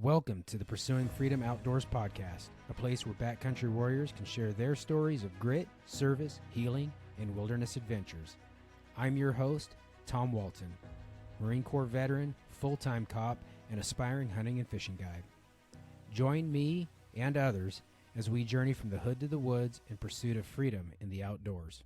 Welcome to the Pursuing Freedom Outdoors podcast, a place where backcountry warriors can share their stories of grit, service, healing, and wilderness adventures. I'm your host, Tom Walton, Marine Corps veteran, full-time cop, and aspiring hunting and fishing guide. Join me and others as we journey from the hood to the woods in pursuit of freedom in the outdoors.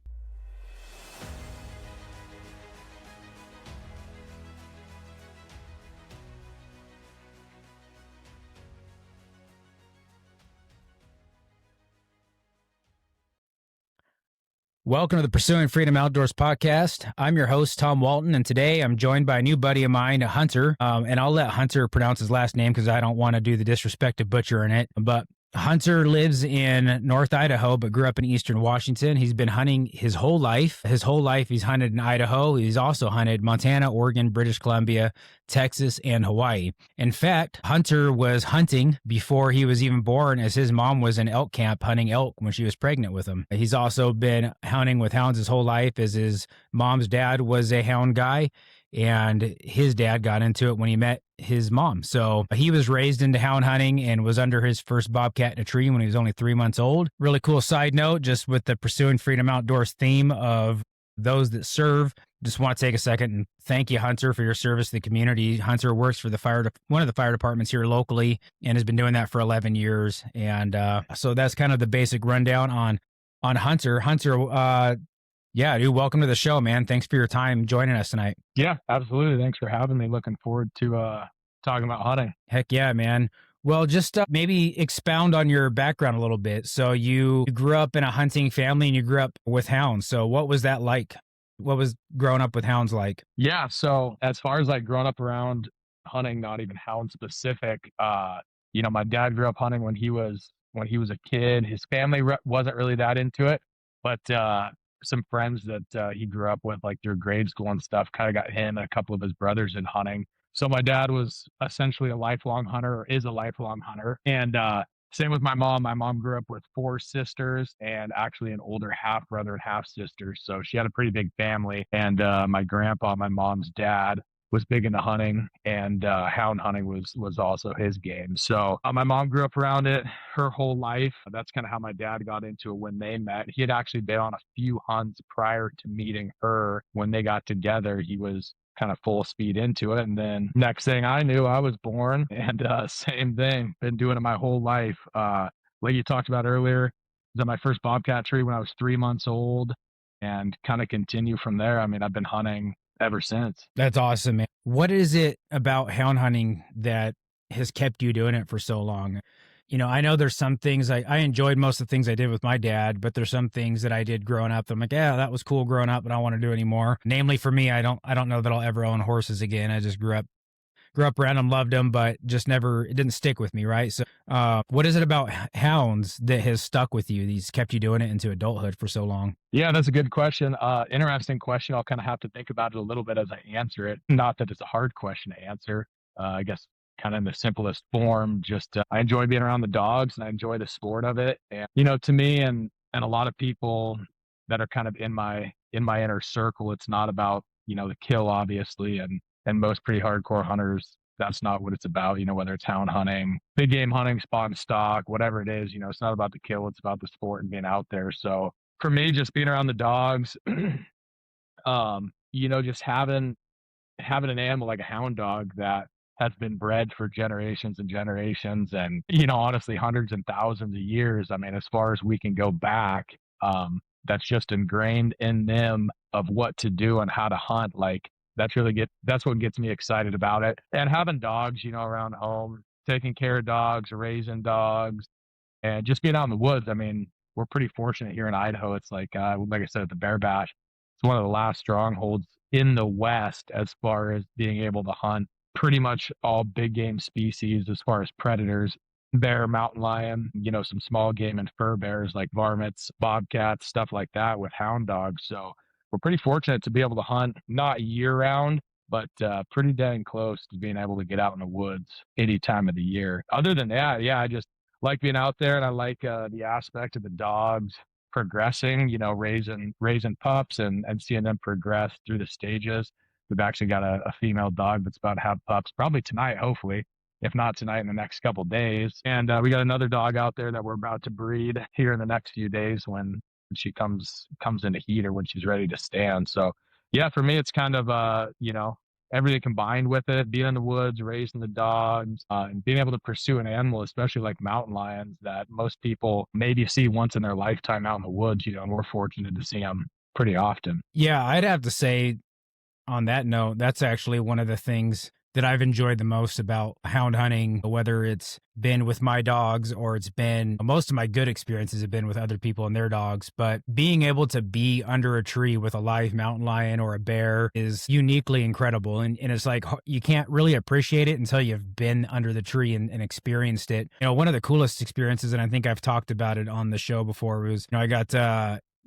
Welcome to the Pursuing Freedom Outdoors podcast. I'm your host, Tom Walton, and today I'm joined by a new buddy of mine, Hunter, and I'll let Hunter pronounce his last name because I don't want to do the disrespect of butchering it, but Hunter lives in North Idaho, but grew up in Eastern Washington. He's been hunting his whole life. He's hunted in Idaho. He's also hunted Montana, Oregon, British Columbia, Texas, and Hawaii. In fact, Hunter was hunting before he was even born, as his mom was in elk camp hunting elk when she was pregnant with him. He's also been hunting with hounds his whole life, as his mom's dad was a hound guy, and his dad got into it when he met his mom. So he was raised into hound hunting and was under his first bobcat in a tree when he was only 3 months old. Really cool side note, just with the Pursuing Freedom Outdoors theme of those that serve. Just want to take a second and thank you, Hunter, for your service to the community. Hunter works for one of the fire departments here locally and has been doing that for 11 years. And so that's kind of the basic rundown on Hunter. Hunter, yeah, dude, welcome to the show, man. Thanks for your time joining us tonight. Yeah, absolutely. Thanks for having me. Looking forward to talking about hunting. Heck yeah, man. Well, just maybe expound on your background a little bit. So you grew up in a hunting family and you grew up with hounds. So what was that like? What was growing up with hounds like? Yeah, so as far as like growing up around hunting, not even hound specific, my dad grew up hunting when he was a kid. His family wasn't really that into it, but some friends that he grew up with, like through grade school and stuff, kind of got him and a couple of his brothers in hunting. So my dad was essentially a lifelong hunter, or is a lifelong hunter. And same with my mom. My mom grew up with 4 sisters and actually an older half brother and half sister. So she had a pretty big family. And my grandpa, my mom's dad, was big into hunting, and hound hunting was also his game. So my mom grew up around it her whole life. That's kind of how my dad got into it when they met. He had actually been on a few hunts prior to meeting her. When they got together, he was kind of full speed into it. And then next thing I knew, I was born, and same thing, been doing it my whole life. Like you talked about earlier, I was at my first bobcat tree when I was 3 months old, and kind of continue from there. I mean, I've been hunting ever since. That's awesome, man. What is it about hound hunting that has kept you doing it for so long? You know, I know there's some things I enjoyed most of the things I did with my dad, but there's some things that I did growing up that I'm like, yeah, that was cool growing up, but I don't want to do it anymore. Namely, for me, I don't know that I'll ever own horses again. I just grew up around them, loved them, but just never, it didn't stick with me, right? So what is it about hounds that has stuck with you? These kept you doing it into adulthood for so long? Yeah, that's a good question. Interesting question. I'll kind of have to think about it a little bit as I answer it. Not that it's a hard question to answer. I guess kind of in the simplest form, just I enjoy being around the dogs and I enjoy the sport of it. And, to me and a lot of people that are kind of in my inner circle, it's not about, the kill, obviously. And most pretty hardcore hunters, that's not what it's about, whether it's hound hunting, big game hunting, spot and stock, whatever it is, it's not about the kill, it's about the sport and being out there. So for me, just being around the dogs, just having an animal like a hound dog that has been bred for generations and generations and, honestly, hundreds and thousands of years. I mean, as far as we can go back, that's just ingrained in them of what to do and how to hunt. Like, that's what gets me excited about it. And having dogs, around home, taking care of dogs, raising dogs, and just being out in the woods. I mean, we're pretty fortunate here in Idaho. It's like I said, at the Bear Bash, it's one of the last strongholds in the West as far as being able to hunt pretty much all big game species as far as predators, bear, mountain lion, some small game and fur bears like varmints, bobcats, stuff like that with hound dogs. So we're pretty fortunate to be able to hunt, not year round, but pretty dang close to being able to get out in the woods any time of the year. Other than that, yeah, I just like being out there, and I like the aspect of the dogs progressing, raising pups and seeing them progress through the stages. We've actually got a female dog that's about to have pups probably tonight, hopefully. if not tonight, in the next couple days. And we got another dog out there that we're about to breed here in the next few days when she comes into heat or when she's ready to stand. So yeah, for me, it's kind of everything combined with it, being in the woods, raising the dogs, and being able to pursue an animal, especially like mountain lions that most people maybe see once in their lifetime out in the woods, and we're fortunate to see them pretty often. Yeah, I'd have to say on that note, that's actually one of the things that I've enjoyed the most about hound hunting, whether it's been with my dogs or it's been most of my good experiences have been with other people and their dogs. But being able to be under a tree with a live mountain lion or a bear is uniquely incredible. And it's like you can't really appreciate it until you've been under the tree and experienced it. One of the coolest experiences, and I think I've talked about it on the show before, was I got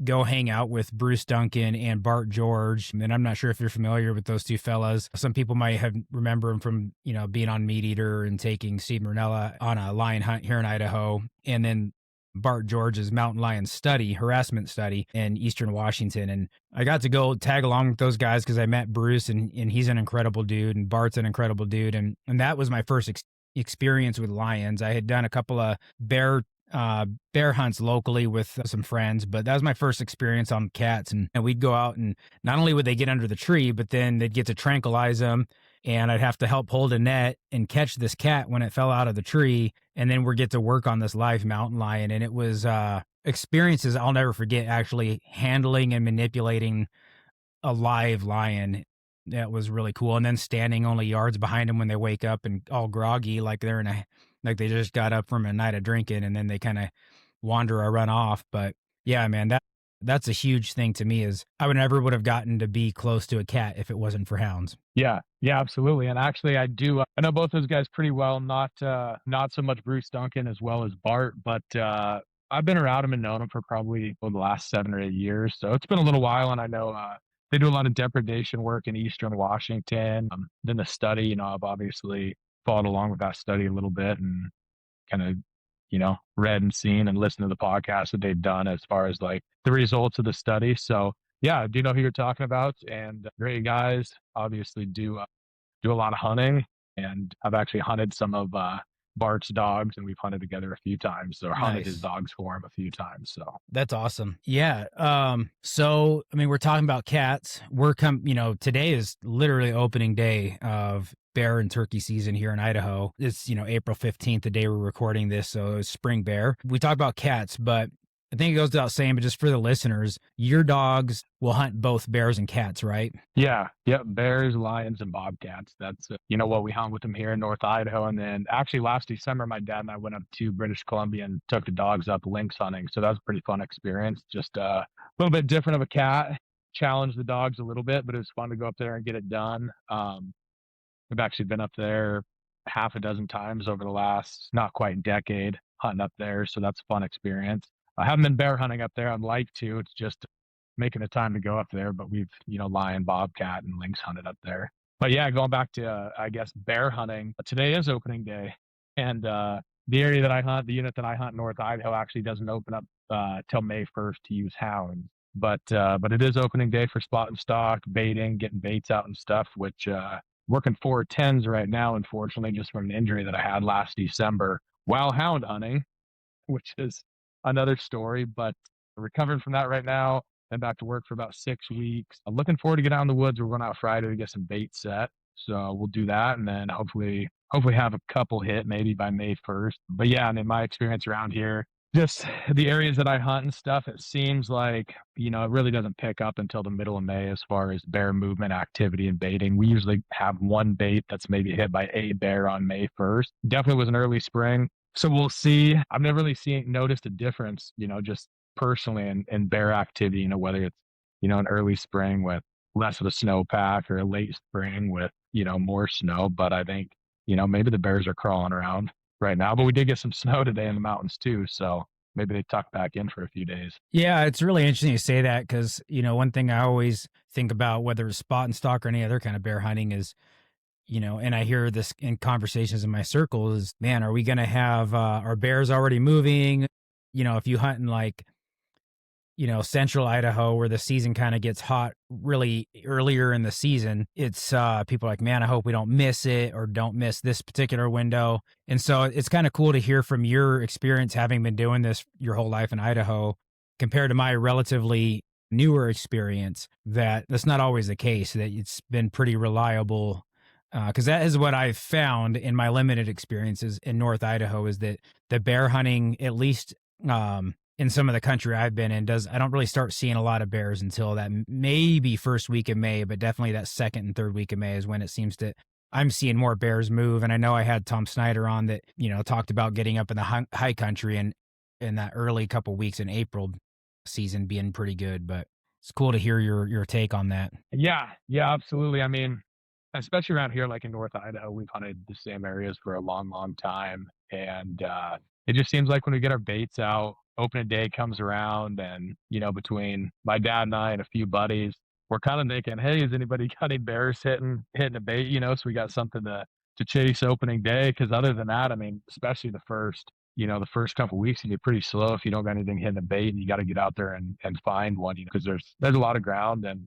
go hang out with Bruce Duncan and Bart George. And I'm not sure if you're familiar with those two fellas. Some people might have remember them from, being on Meat Eater and taking Steve Murnella on a lion hunt here in Idaho. And then Bart George's mountain lion harassment study in Eastern Washington. And I got to go tag along with those guys because I met Bruce and he's an incredible dude and Bart's an incredible dude. And that was my first experience with lions. I had done a couple of bear hunts locally with some friends, but that was my first experience on cats. And we'd go out and not only would they get under the tree, but then they'd get to tranquilize them. And I'd have to help hold a net and catch this cat when it fell out of the tree. And then we'd get to work on this live mountain lion. And it was experiences I'll never forget, actually handling and manipulating a live lion. That was really cool. And then standing only yards behind them when they wake up and all groggy, like like they just got up from a night of drinking, and then they kind of wander or run off. But yeah, man, that's a huge thing to me. Is I would have gotten to be close to a cat if it wasn't for hounds. Yeah, yeah, absolutely. And actually, I do. I know both those guys pretty well. Not so much Bruce Duncan as well as Bart, but I've been around him and known him for probably the last 7 or 8 years. So it's been a little while, and I know they do a lot of depredation work in Eastern Washington. Then the study, I've obviously followed along with that study a little bit and kind of, read and seen and listened to the podcast that they've done as far as like the results of the study. So yeah, I do know who you're talking about, and great guys. Obviously, do a lot of hunting, and I've actually hunted some of Bart's dogs, and we've hunted together a few times, or hunted his dogs for him a few times. So that's awesome. Yeah. So I mean, we're talking about cats. Today is literally opening day of bear and turkey season here in Idaho. It's, April 15th, the day we're recording this. So it's spring bear. We talk about cats, but I think it goes without saying, but just for the listeners, your dogs will hunt both bears and cats, right? Yeah. Yep. Bears, lions, and bobcats. That's, what we hunt with them here in North Idaho. And then actually last December, my dad and I went up to British Columbia and took the dogs up lynx hunting. So that was a pretty fun experience. Just a little bit different of a cat, challenged the dogs a little bit, but it was fun to go up there and get it done. We've actually been up there half a dozen times over the last not quite decade hunting up there. So that's a fun experience. I haven't been bear hunting up there. I'd like to. It's just making the time to go up there, but we've, lion, bobcat, and lynx hunted up there. But yeah, going back to, I guess, bear hunting, today is opening day. And the area that I hunt, the unit that I hunt in North Idaho actually doesn't open up till May 1st to use hounds. But it is opening day for spot and stock, baiting, getting baits out and stuff, which working 410s right now, unfortunately, just from an injury that I had last December while hound hunting, which is another story, but recovering from that right now and back to work for about 6 weeks. I'm looking forward to get out in the woods. We're going out Friday to get some bait set. So we'll do that and then hopefully have a couple hit maybe by May 1st. But yeah, and in my experience around here, just the areas that I hunt and stuff, it seems like, it really doesn't pick up until the middle of May as far as bear movement activity and baiting. We usually have one bait that's maybe hit by a bear on May 1st. Definitely was an early spring. So we'll see. I've never really noticed a difference, just personally in bear activity, whether it's, an early spring with less of a snowpack or a late spring with, more snow. But I think, maybe the bears are crawling around right now, but we did get some snow today in the mountains too. So maybe they tuck back in for a few days. Yeah, it's really interesting you say that because, one thing I always think about, whether it's spot and stalk or any other kind of bear hunting, is, and I hear this in conversations in my circle is, man, are we going to have our bears already moving? If you hunt in like central Idaho where the season kind of gets hot really earlier in the season, it's people are like, man, I hope we don't miss it or don't miss this particular window. And so it's kind of cool to hear from your experience having been doing this your whole life in Idaho compared to my relatively newer experience, that that's not always the case, that it's been pretty reliable. Because that is what I've found in my limited experiences in North Idaho, is that the bear hunting, at least in some of the country I've been in, I don't really start seeing a lot of bears until that maybe first week of May, but definitely that second and third week of May is when it seems to I'm seeing more bears move. And I know I had Tom Snyder on that, talked about getting up in the high country and in that early couple weeks in April season being pretty good. But it's cool to hear your take on that. Yeah, yeah, absolutely. I mean, especially around here, like in North Idaho, we've hunted the same areas for a long, long time. And it just seems like when we get our baits out, opening day comes around, and, between my dad and I and a few buddies, we're kind of thinking, hey, is anybody got any bears hitting a bait, so we got something to chase opening day. Cause other than that, I mean, especially the first couple weeks can be pretty slow if you don't got anything hitting a bait, and you got to get out there and find one, because there's a lot of ground, and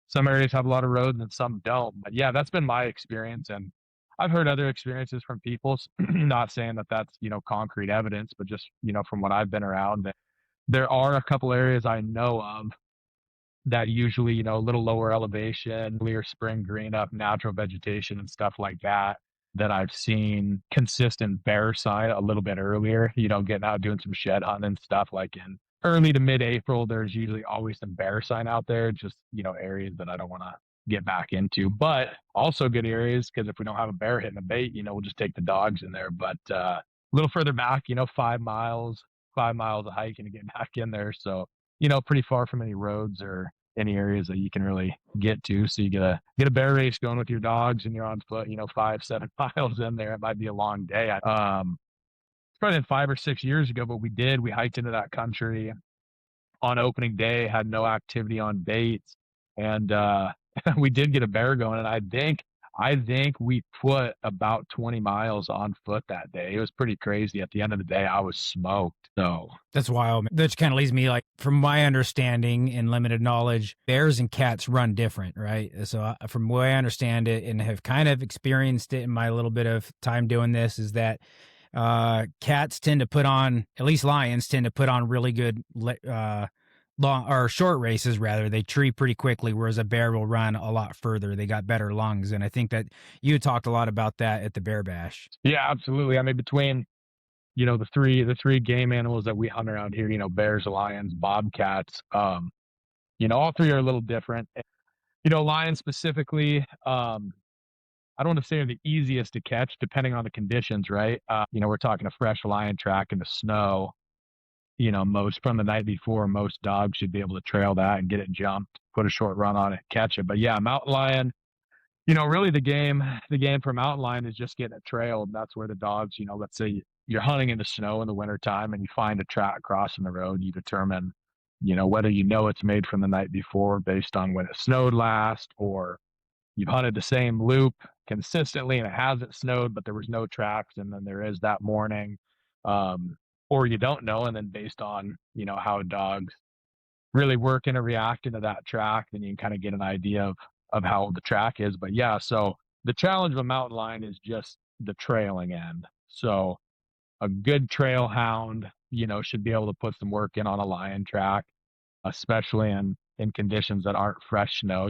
some areas have a lot of roads and some don't. But yeah, that's been my experience. And I've heard other experiences from people, not saying that that's, concrete evidence, but just, from what I've been around, that there are a couple areas I know of that usually, a little lower elevation, clear spring green up, natural vegetation and stuff like that, that I've seen consistent bear sign a little bit earlier, getting out doing some shed hunting and stuff, like in early to mid-April. There's usually always some bear sign out there, just, areas that I don't want to get back into, but also good areas, because if we don't have a bear hitting a bait, we'll just take the dogs in there. But a little further back, 5 miles of hiking to get back in there. So, pretty far from any roads or any areas that you can really get to. So you get a bear race going with your dogs, and you're on foot, 5-7 miles in there. It might be a long day. It's probably been 5 or 6 years ago, but we hiked into that country on opening day, had no activity on baits, and we did get a bear going. And I think we put about 20 miles on foot that day. It was pretty crazy. At the end of the day, I was smoked. So that's wild. That kind of leads me, like, from my understanding and limited knowledge, bears and cats run different, right? So from the way I understand it and have kind of experienced it in my little bit of time doing this, is that cats tend to put on, at least lions tend to put on really good long or short races, rather. They tree pretty quickly, whereas a bear will run a lot further. They got better lungs. And I think that you talked a lot about that at the Bear Bash. yeah, absolutely. I mean, between the three game animals that we hunt around here, bears, lions, bobcats, all three are a little different. Lions specifically, I don't want to say are the easiest to catch, depending on the conditions, right? We're talking a fresh lion track in the snow. Most from the night before, most dogs should be able to trail that and get it jumped, put a short run on it, catch it. But yeah, mountain lion, really the game for mountain lion is just getting it trailed. That's where the dogs, let's say you're hunting in the snow in the wintertime and you find a track crossing the road, you determine, whether it's made from the night before based on when it snowed last, or you've hunted the same loop consistently and it hasn't snowed, but there was no tracks, and then there is that morning. Or you don't know, and then based on, how dogs really work and react into that track, then you can kind of get an idea of how the track is. But yeah, so the challenge of a mountain lion is just the trailing end. So a good trail hound, should be able to put some work in on a lion track, especially in conditions that aren't fresh snow,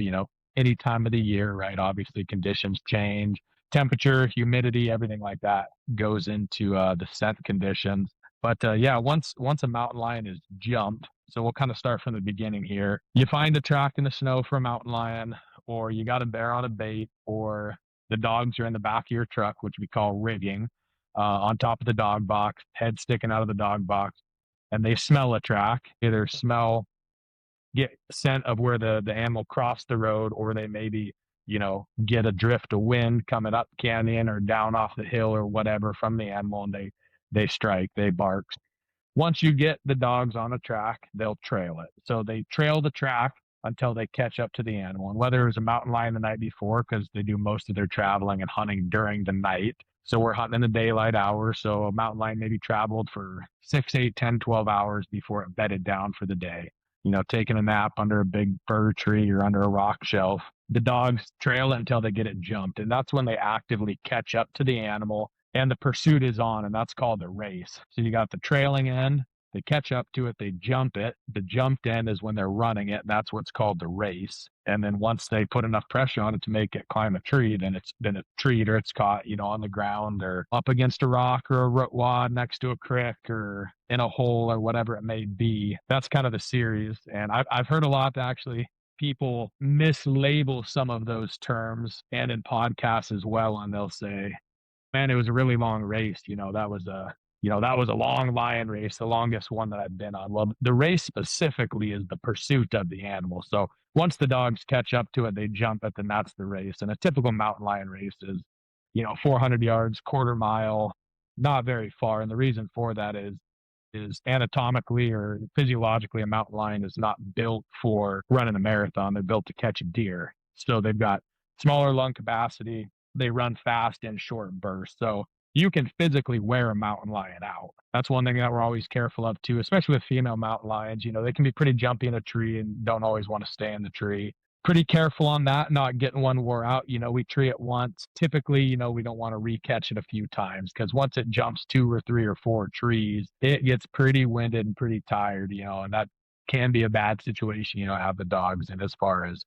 any time of the year, right? Obviously conditions change, temperature, humidity, everything like that goes into the scent conditions. But yeah, once a mountain lion is jumped, so we'll kind of start from the beginning here. You find a track in the snow for a mountain lion, or you got a bear on a bait, or the dogs are in the back of your truck, which we call rigging, on top of the dog box, head sticking out of the dog box, and they smell a track, either get scent of where the animal crossed the road, or they maybe, get a drift of wind coming up canyon or down off the hill or whatever from the animal, and they strike, they bark. Once you get the dogs on a track, they'll trail it. So they trail the track until they catch up to the animal. And whether it was a mountain lion the night before, because they do most of their traveling and hunting during the night. So we're hunting in the daylight hours. So a mountain lion maybe traveled for 6, 8, 10, 12 hours before it bedded down for the day. taking a nap under a big fir tree or under a rock shelf. The dogs trail it until they get it jumped. And that's when they actively catch up to the animal and the pursuit is on. And that's called the race. So you got the trailing end, they catch up to it, they jump it. The jumped end is when they're running it. And that's what's called the race. And then once they put enough pressure on it to make it climb a tree, then it's been a treat or it's caught, on the ground or up against a rock or a root wad next to a creek or in a hole or whatever it may be. That's kind of the series. And I've heard a lot that actually people mislabel some of those terms and in podcasts as well. And they'll say, man, it was a really long race. That was a long lion race, the longest one that I've been on. Well, the race specifically is the pursuit of the animal. So once the dogs catch up to it, they jump it, then that's the race. And a typical mountain lion race is, 400 yards, quarter mile, not very far. And the reason for that is anatomically or physiologically, a mountain lion is not built for running a marathon. They're built to catch a deer. So they've got smaller lung capacity. They run fast in short bursts. So you can physically wear a mountain lion out. That's one thing that we're always careful of too, especially with female mountain lions. They can be pretty jumpy in a tree and don't always want to stay in the tree. Pretty careful on that, not getting one wore out. We tree it once. Typically, we don't want to recatch it a few times because once it jumps 2 or 3 or 4 trees, it gets pretty winded and pretty tired, and that can be a bad situation, have the dogs in as far as,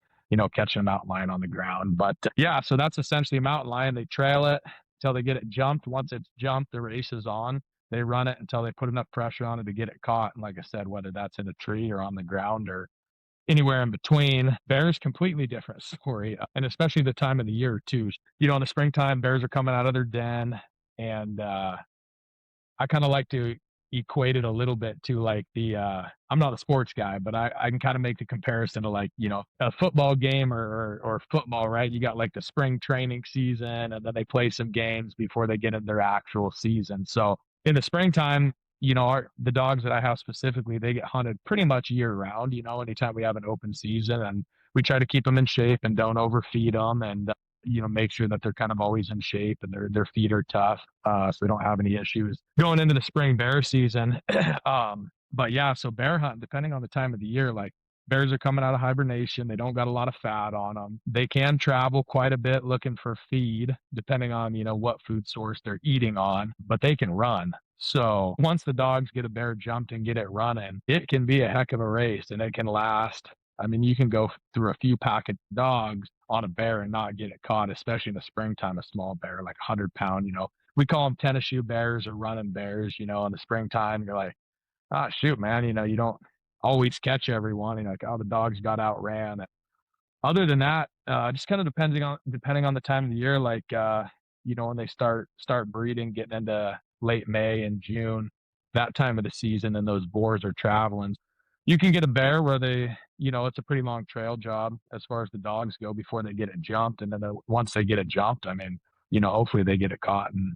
catching a mountain lion on the ground. But yeah, so that's essentially a mountain lion. They trail it until they get it jumped. Once it's jumped, the race is on. They run it until they put enough pressure on it to get it caught. And like I said, whether that's in a tree or on the ground or anywhere in between. Bears, completely different story, and especially the time of the year too. In the springtime, bears are coming out of their den, and I kind of like to equate it a little bit to like I'm not a sports guy, but I can kind of make the comparison to like, a football game or football, right? You got like the spring training season and then they play some games before they get in their actual season. So in the springtime, the dogs that I have specifically, they get hunted pretty much year round, anytime we have an open season, and we try to keep them in shape and don't overfeed them and, make sure that they're kind of always in shape and their feet are tough. So they don't have any issues going into the spring bear season. But yeah, so bear hunting, depending on the time of the year, like bears are coming out of hibernation. They don't got a lot of fat on them. They can travel quite a bit looking for feed, depending on, what food source they're eating on, but they can run. So once the dogs get a bear jumped and get it running, it can be a heck of a race and it can last. I mean, you can go through a few pack of dogs on a bear and not get it caught, especially in the springtime, a small bear, like 100-pound, we call them tennis shoe bears or running bears, in the springtime. You're like, oh, shoot, man, you don't always catch everyone. You're like, oh, the dogs got outran. Other than that, just kind of depending on the time of the year, like, when they start breeding, getting into late May and June, that time of the season, and those boars are traveling. You can get a bear where they, it's a pretty long trail job as far as the dogs go before they get it jumped. And then once they get it jumped, I mean, hopefully they get it caught in,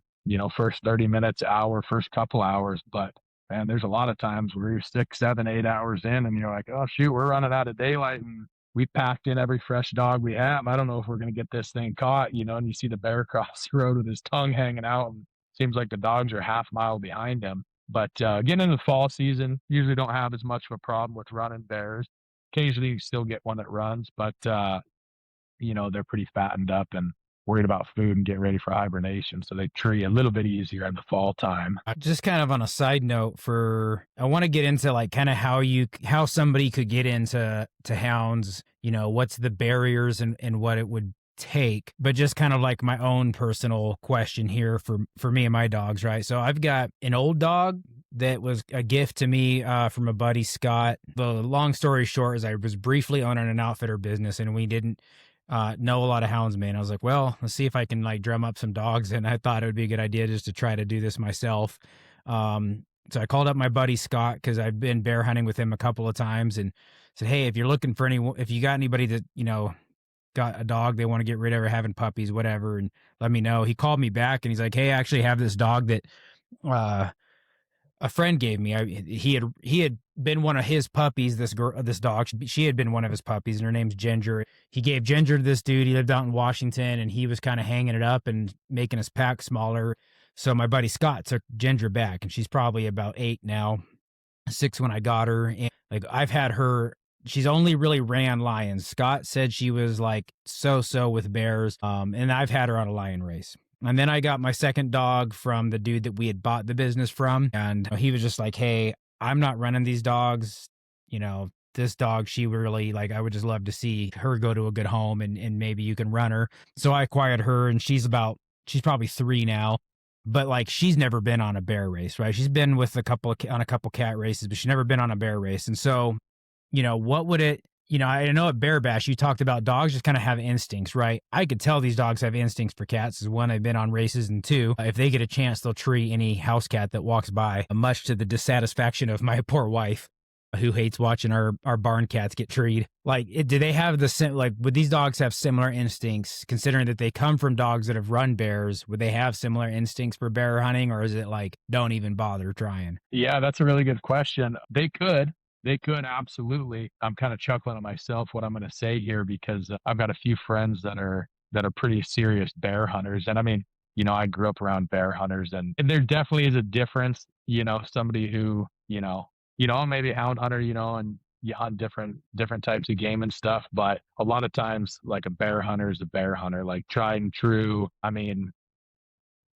first 30 minutes, hour, first couple hours. But man, there's a lot of times where you're 6, 7, 8 hours in and you're like, oh, shoot, we're running out of daylight and we packed in every fresh dog we have. I don't know if we're going to get this thing caught, and you see the bear cross the road with his tongue hanging out. And seems like the dogs are half mile behind him. But getting into the fall season, usually don't have as much of a problem with running bears. Occasionally you still get one that runs, but, they're pretty fattened up and worried about food and getting ready for hibernation. So they tree a little bit easier in the fall time. Just kind of on a side note, I want to get into like kind of how somebody could get into hounds, what's the barriers and what it would take, but just kind of like my own personal question here for me and my dogs, right? So I've got an old dog that was a gift to me from a buddy, Scott. The long story short is I was briefly owning an outfitter business and we didn't know a lot of houndsmen. I was like, well, let's see if I can like drum up some dogs. And I thought it would be a good idea just to try to do this myself. So I called up my buddy Scott because I've been bear hunting with him a couple of times and said, hey, if you're looking for if you got anybody that, got a dog they want to get rid of or having puppies, whatever, and let me know. He called me back and he's like, hey, I actually have this dog that a friend gave me. He had been one of his puppies. This dog, she had been one of his puppies, and her name's Ginger. He gave Ginger to this dude. He lived out in Washington, and he was kind of hanging it up and making his pack smaller. So my buddy Scott took Ginger back, and she's probably about 8 now. 6 when I got her. And like I've had her, she's only really ran lions. Scott said she was like so with bears. And I've had her on a lion race. And then I got my second dog from the dude that we had bought the business from. And he was just like, hey, I'm not running these dogs. You know, this dog, she really like, I would just love to see her go to a good home and maybe you can run her. So I acquired her and she's probably 3 now, but like she's never been on a bear race, right? She's been with on a couple cat races, but she's never been on a bear race. And so, what would it, I know at Bear Bash, you talked about dogs just kind of have instincts, right? I could tell these dogs have instincts for cats. Is one, I've been on races, and two, if they get a chance, they'll tree any house cat that walks by, much to the dissatisfaction of my poor wife, who hates watching our barn cats get treed. Like, do they have would these dogs have similar instincts, considering that they come from dogs that have run bears? Would they have similar instincts for bear hunting, or is it like, don't even bother trying? Yeah, that's a really good question. They could absolutely. I'm kind of chuckling at myself what I'm going to say here because I've got a few friends that are pretty serious bear hunters, and I mean, I grew up around bear hunters, and there definitely is a difference. Somebody who maybe a hound hunter, and you hunt different types of game and stuff, but a lot of times, like a bear hunter is a bear hunter, like tried and true. I mean,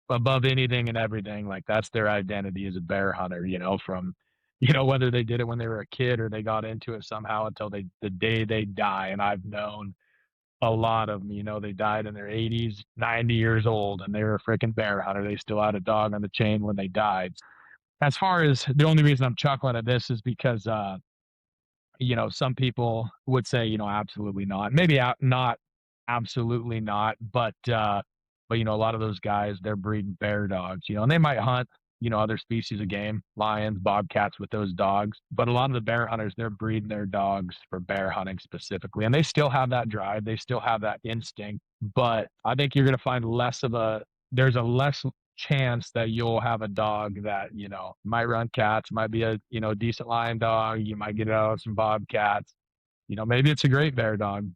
above anything and everything. Like that's their identity as a bear hunter, from whether they did it when they were a kid or they got into it somehow until the day they die. And I've known a lot of them, they died in their 80s, 90 years old, and they were a freaking bear hunter. They still had a dog on the chain when they died. As far as the only reason I'm chuckling at this is because some people would say, absolutely not. Maybe not absolutely not, but a lot of those guys, they're breeding bear dogs, and they might hunt, other species of game, lions, bobcats with those dogs. But a lot of the bear hunters, they're breeding their dogs for bear hunting specifically. And they still have that drive, they still have that instinct. But I think you're gonna find there's a less chance that you'll have a dog that might run cats, might be a decent lion dog, you might get it out of some bobcats, maybe it's a great bear dog,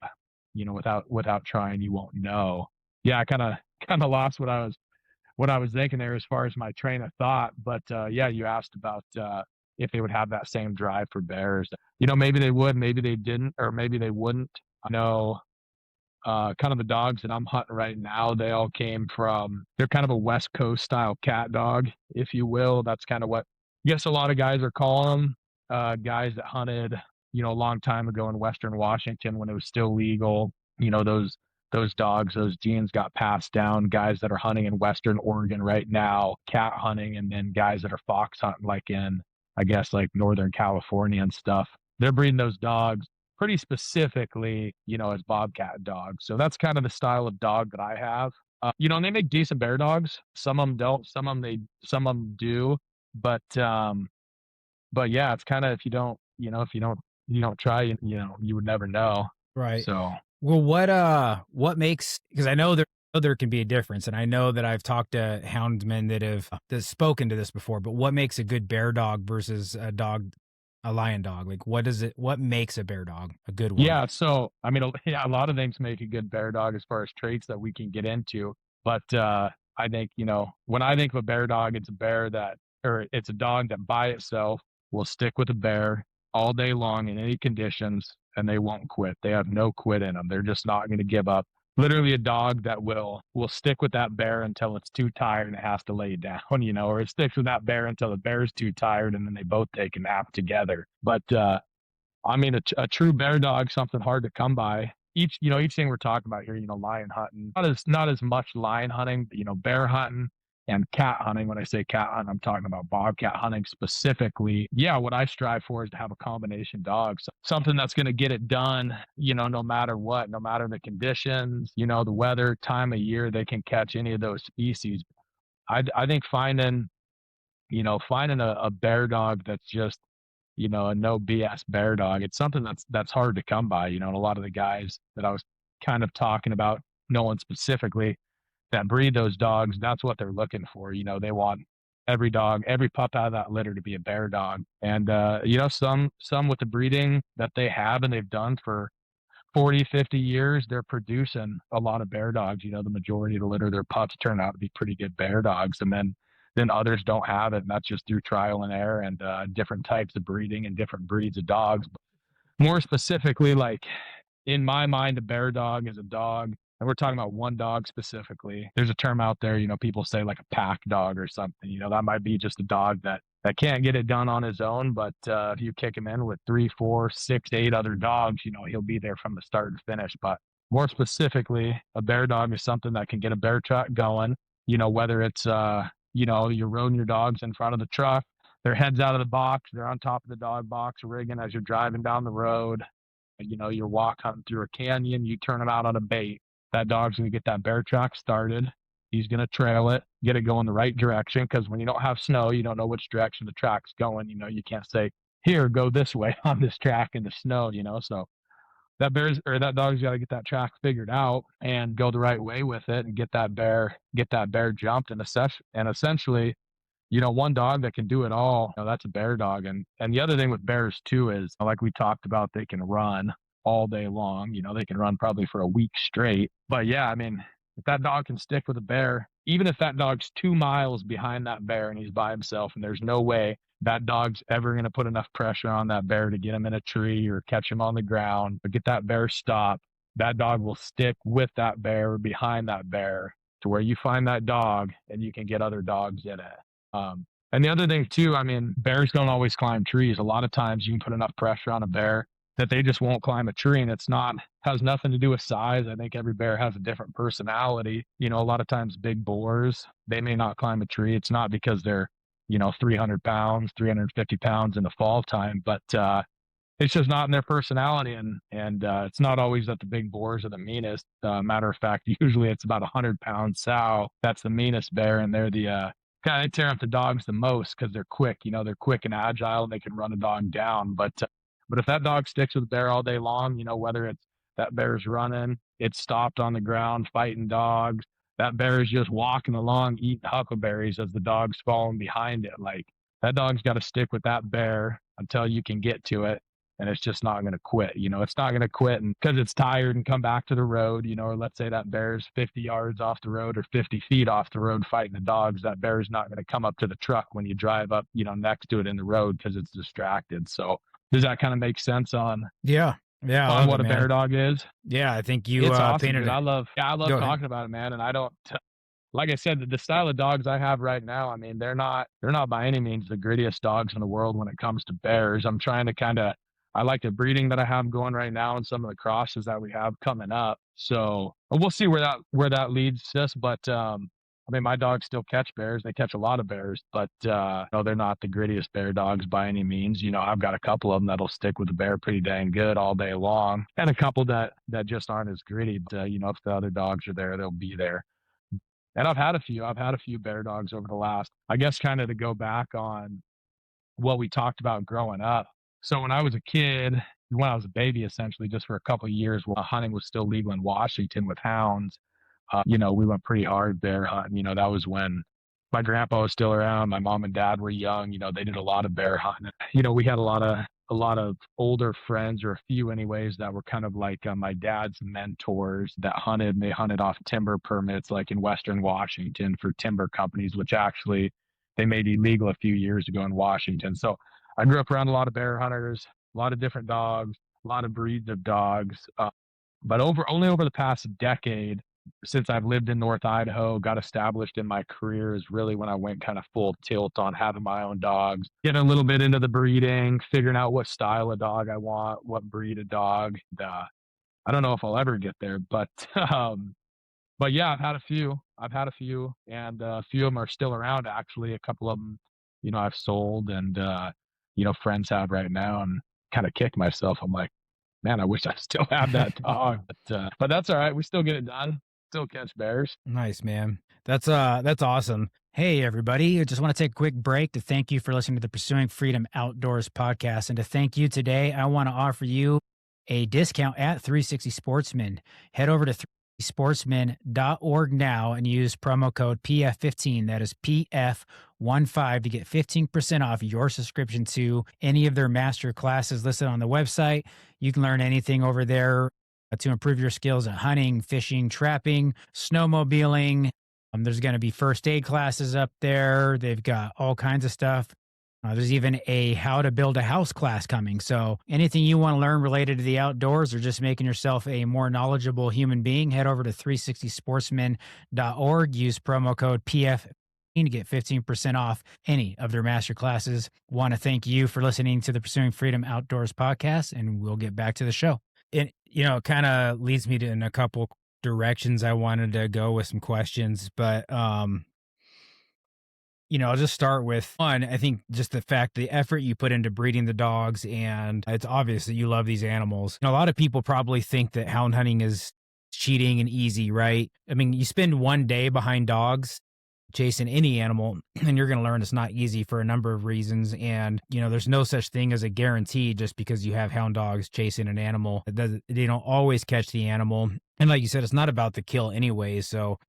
without trying you won't know. Yeah, I kind of lost what I was thinking there as far as my train of thought, but yeah, you asked about if they would have that same drive for bears. Maybe they would, maybe they didn't, or maybe they wouldn't. I know kind of the dogs that I'm hunting right now, they're kind of a West Coast style cat dog, if you will. That's kind of what I guess a lot of guys are calling them. Guys that hunted, a long time ago in Western Washington when it was still legal. Those dogs, those genes got passed down. Guys that are hunting in Western Oregon right now, cat hunting, and then guys that are fox hunting, like in, I guess, like Northern California and stuff. They're breeding those dogs pretty specifically, as bobcat dogs. So that's kind of the style of dog that I have. And they make decent bear dogs. Some of them don't. Some of them do. But yeah, it's kind of if you don't try, you would never know. Right. So Well, what makes, because I know there can be a difference, and I know that I've talked to houndsmen that have spoken to this before. But what makes a good bear dog versus a lion dog? Like, what makes a bear dog a good one? yeah, so I mean, yeah, a lot of things make a good bear dog as far as traits that we can get into. But I think when I think of a bear dog, it's a dog that by itself will stick with a bear all day long in any conditions, and they won't quit. They have no quit in them. They're just not going to give up. Literally, a dog that will stick with that bear until it's too tired and it has to lay down, or it sticks with that bear until the bear's too tired and then they both take a nap together. But I mean, a true bear dog, something hard to come by. Each thing we're talking about here, lion hunting, not as much lion hunting, but, bear hunting and cat hunting. When I say cat hunting, I'm talking about bobcat hunting specifically. Yeah, what I strive for is to have a combination dog, something that's going to get it done, no matter what, no matter the conditions, the weather, time of year, they can catch any of those species. I think finding a bear dog that's just a no BS bear dog. It's something that's hard to come by, and a lot of the guys that I was kind of talking about, no one specifically, that breed those dogs, that's what they're looking for. They want every dog, every pup out of that litter to be a bear dog. And some with the breeding that they have and they've done for 40, 50 years, they're producing a lot of bear dogs. The majority of the litter, their pups turn out to be pretty good bear dogs. And then then others don't have it. And that's just through trial and error and different types of breeding and different breeds of dogs. More specifically, like in my mind, a bear dog is a dog, and we're talking about one dog specifically. There's a term out there, people say like a pack dog or something. That might be just a dog that can't get it done on his own, but if you kick him in with 3, 4, 6, 8 other dogs, he'll be there from the start to finish. But more specifically, a bear dog is something that can get a bear truck going. Whether it's you're roading your dogs in front of the truck, their heads out of the box, they're on top of the dog box rigging as you're driving down the road. You're walking through a canyon, you turn it out on a bait. That dog's going to get that bear track started. He's going to trail it, get it going the right direction, because when you don't have snow, you don't know which direction the track's going. You can't say, here, go this way on this track in the snow, so that dog's got to get that track figured out and go the right way with it and get that bear jumped. And essentially, one dog that can do it all, that's a bear dog. And the other thing with bears too is, like we talked about, they can run all day long. They can run probably for a week straight. But yeah, I mean, if that dog can stick with a bear, even if that dog's 2 miles behind that bear and he's by himself, and there's no way that dog's ever going to put enough pressure on that bear to get him in a tree or catch him on the ground or get that bear stopped, that dog will stick with that bear or behind that bear to where you find that dog and you can get other dogs in it. And the other thing too, I mean, bears don't always climb trees. A lot of times you can put enough pressure on a bear that they just won't climb a tree, and has nothing to do with size. I think every bear has a different personality. A lot of times big boars, they may not climb a tree. It's not because they're, 300 pounds, 350 pounds in the fall time, but it's just not in their personality. And it's not always that the big boars are the meanest. Matter of fact, usually it's about 100-pound sow that's the meanest bear, and they're the kind of tear up the dogs the most because they're quick. They're quick and agile, and they can run a dog down. But if that dog sticks with the bear all day long, whether it's that bear's running, it's stopped on the ground fighting dogs, that bear is just walking along eating huckleberries as the dog's following behind it. Like, that dog's got to stick with that bear until you can get to it, and it's just not going to quit. It's not going to quit and because it's tired and come back to the road, or let's say that bear's 50 yards off the road or 50 feet off the road fighting the dogs. That bear's not going to come up to the truck when you drive up, next to it in the road because it's distracted. So does that kind of make sense on on what a bear dog is? Yeah, I think you it's awesome, painted dude. it. I love talking about it, man. And I don't like I said, the style of dogs I have right now, I mean, they're not by any means the grittiest dogs in the world when it comes to bears. I'm trying to I like the breeding that I have going right now and some of the crosses that we have coming up. So we'll see where that leads us. But I mean, my dogs still catch bears. They catch a lot of bears, but no, they're not the grittiest bear dogs by any means. I've got a couple of them that'll stick with the bear pretty dang good all day long, and a couple that just aren't as gritty. But, if the other dogs are there, they'll be there. And I've had a few bear dogs over the last, I guess, kind of to go back on what we talked about growing up. So when I was a kid, when I was a baby, essentially, just for a couple of years while hunting was still legal in Washington with hounds, we went pretty hard bear hunting. That was when my grandpa was still around. My mom and dad were young. They did a lot of bear hunting. We had a lot of older friends, or a few anyways, that were kind of like my dad's mentors that hunted. And they hunted off timber permits, like in Western Washington for timber companies, which actually they made illegal a few years ago in Washington. So I grew up around a lot of bear hunters, a lot of different dogs, a lot of breeds of dogs. But only over the past decade, since I've lived in North Idaho, got established in my career, is really when I went kind of full tilt on having my own dogs, getting a little bit into the breeding, figuring out what style of dog I want, what breed of dog. I don't know if I'll ever get there, but yeah, I've had a few, and a few of them are still around. Actually, a couple of them, I've sold, and friends have right now, and kind of kick myself. I'm like, man, I wish I still had that dog, but that's all right. We still get it done. Still catch bears. Nice, man. That's awesome. Hey, everybody. I just want to take a quick break to thank you for listening to the Pursuing Freedom Outdoors podcast. And to thank you today, I want to offer you a discount at 360 Sportsman. Head over to sportsman.org now and use promo code PF15. That is PF15 to get 15% off your subscription to any of their master classes listed on the website. You can learn anything over there to improve your skills at hunting, fishing, trapping, snowmobiling, There's going to be first aid classes up there. They've got all kinds of stuff. There's even a how to build a house class coming. So anything you want to learn related to the outdoors or just making yourself a more knowledgeable human being, head over to 360sportsman.org. Use promo code PF to get 15% off any of their master classes. Want to thank you for listening to the Pursuing Freedom Outdoors podcast, and we'll get back to the show. It kind of leads me to in a couple directions I wanted to go with some questions, but I'll just start with one. I think just the fact, the effort you put into breeding the dogs, and it's obvious that you love these animals. A lot of people probably think that hound hunting is cheating and easy, right? I mean, you spend one day behind dogs chasing any animal, and you're going to learn it's not easy for a number of reasons. And, there's no such thing as a guarantee just because you have hound dogs chasing an animal. They don't always catch the animal. And like you said, it's not about the kill anyway. So,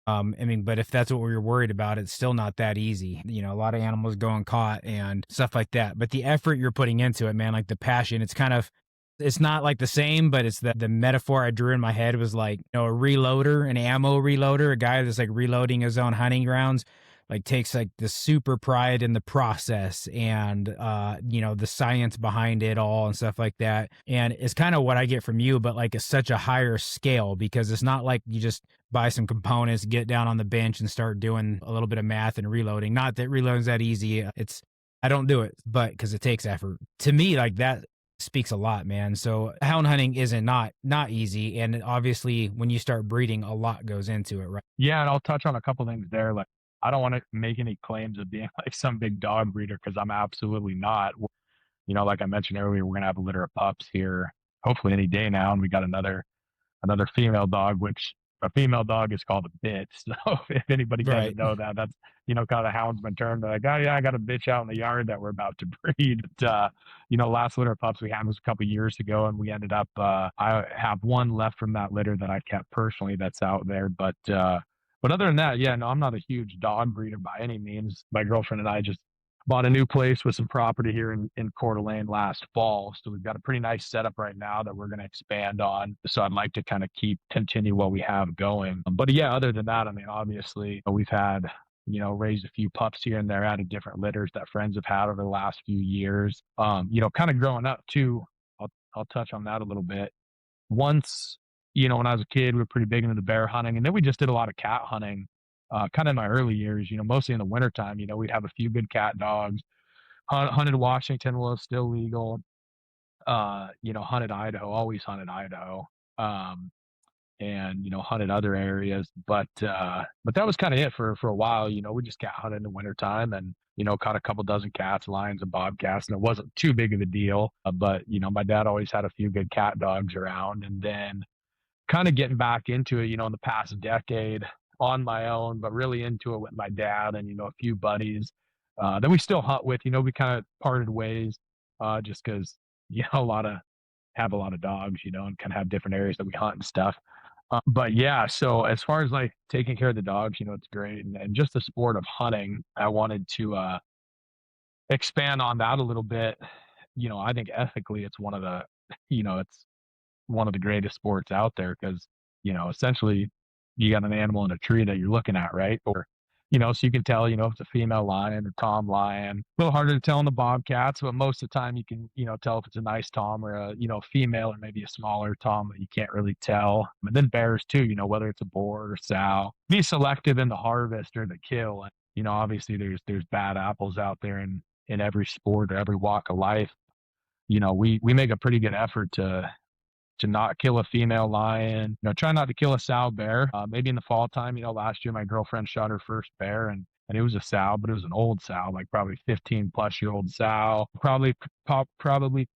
but if that's what we're worried about, it's still not that easy. A lot of animals go uncaught and stuff like that. But the effort you're putting into it, man, like the passion, it's not like the same, but it's the metaphor I drew in my head was like, a reloader, an ammo reloader, a guy that's like reloading his own hunting grounds, like takes like the super pride in the process and, the science behind it all and stuff like that. And it's kind of what I get from you, but like it's such a higher scale because it's not like you just buy some components, get down on the bench and start doing a little bit of math and reloading. Not that reloading's that easy. I don't do it, but because it takes effort. To me, like that speaks a lot, man. So hound hunting isn't not easy. And obviously when you start breeding, a lot goes into it, right? Yeah, and I'll touch on a couple things there. Like, I don't want to make any claims of being like some big dog breeder because I'm absolutely not. Like I mentioned earlier, we're gonna have a litter of pups here, hopefully any day now, and we got another female dog, which a female dog is called a bitch. So if anybody doesn't know that, that's kind of the houndsman term. They're like, oh yeah, I got a bitch out in the yard that we're about to breed. But, last litter of pups we had was a couple years ago, and we ended up. I have one left from that litter that I kept personally that's out there, but other than that, yeah, no, I'm not a huge dog breeder by any means. My girlfriend and I just bought a new place with some property here in Coeur d'Alene last fall. So we've got a pretty nice setup right now that we're going to expand on. So I'd like to kind of continue what we have going. But yeah, other than that, I mean, obviously we've had, raised a few pups here and there out of different litters that friends have had over the last few years. Kind of growing up too, I'll touch on that a little bit. Once, when I was a kid, we were pretty big into the bear hunting, and then we just did a lot of cat hunting. Kind of in my early years, mostly in the wintertime, we'd have a few good cat dogs. Hunted Washington was still legal. Hunted Idaho, always hunted Idaho. And hunted other areas, but that was kind of it for a while. We just cat hunted in the wintertime and caught a couple dozen cats, lions, and bobcats, and it wasn't too big of a deal. But my dad always had a few good cat dogs around, and then kind of getting back into it, in the past decade on my own, but really into it with my dad and, a few buddies that we still hunt with. We kind of parted ways just because, have a lot of dogs, and kind of have different areas that we hunt and stuff. But yeah, so as far as like taking care of the dogs, it's great. And just the sport of hunting, I wanted to expand on that a little bit. I think ethically it's one of the, it's one of the greatest sports out there because, essentially you got an animal in a tree that you're looking at, right? Or, so you can tell, if it's a female lion or tom lion. A little harder to tell in the bobcats, but most of the time you can, tell if it's a nice tom or a, female or maybe a smaller tom that you can't really tell. And then bears too, whether it's a boar or sow. Be selective in the harvest or the kill. And, obviously there's bad apples out there in every sport or every walk of life. We make a pretty good effort to not kill a female lion, try not to kill a sow bear. Maybe in the fall time, last year my girlfriend shot her first bear and it was a sow, but it was an old sow, like probably 15-plus-year-old sow, probably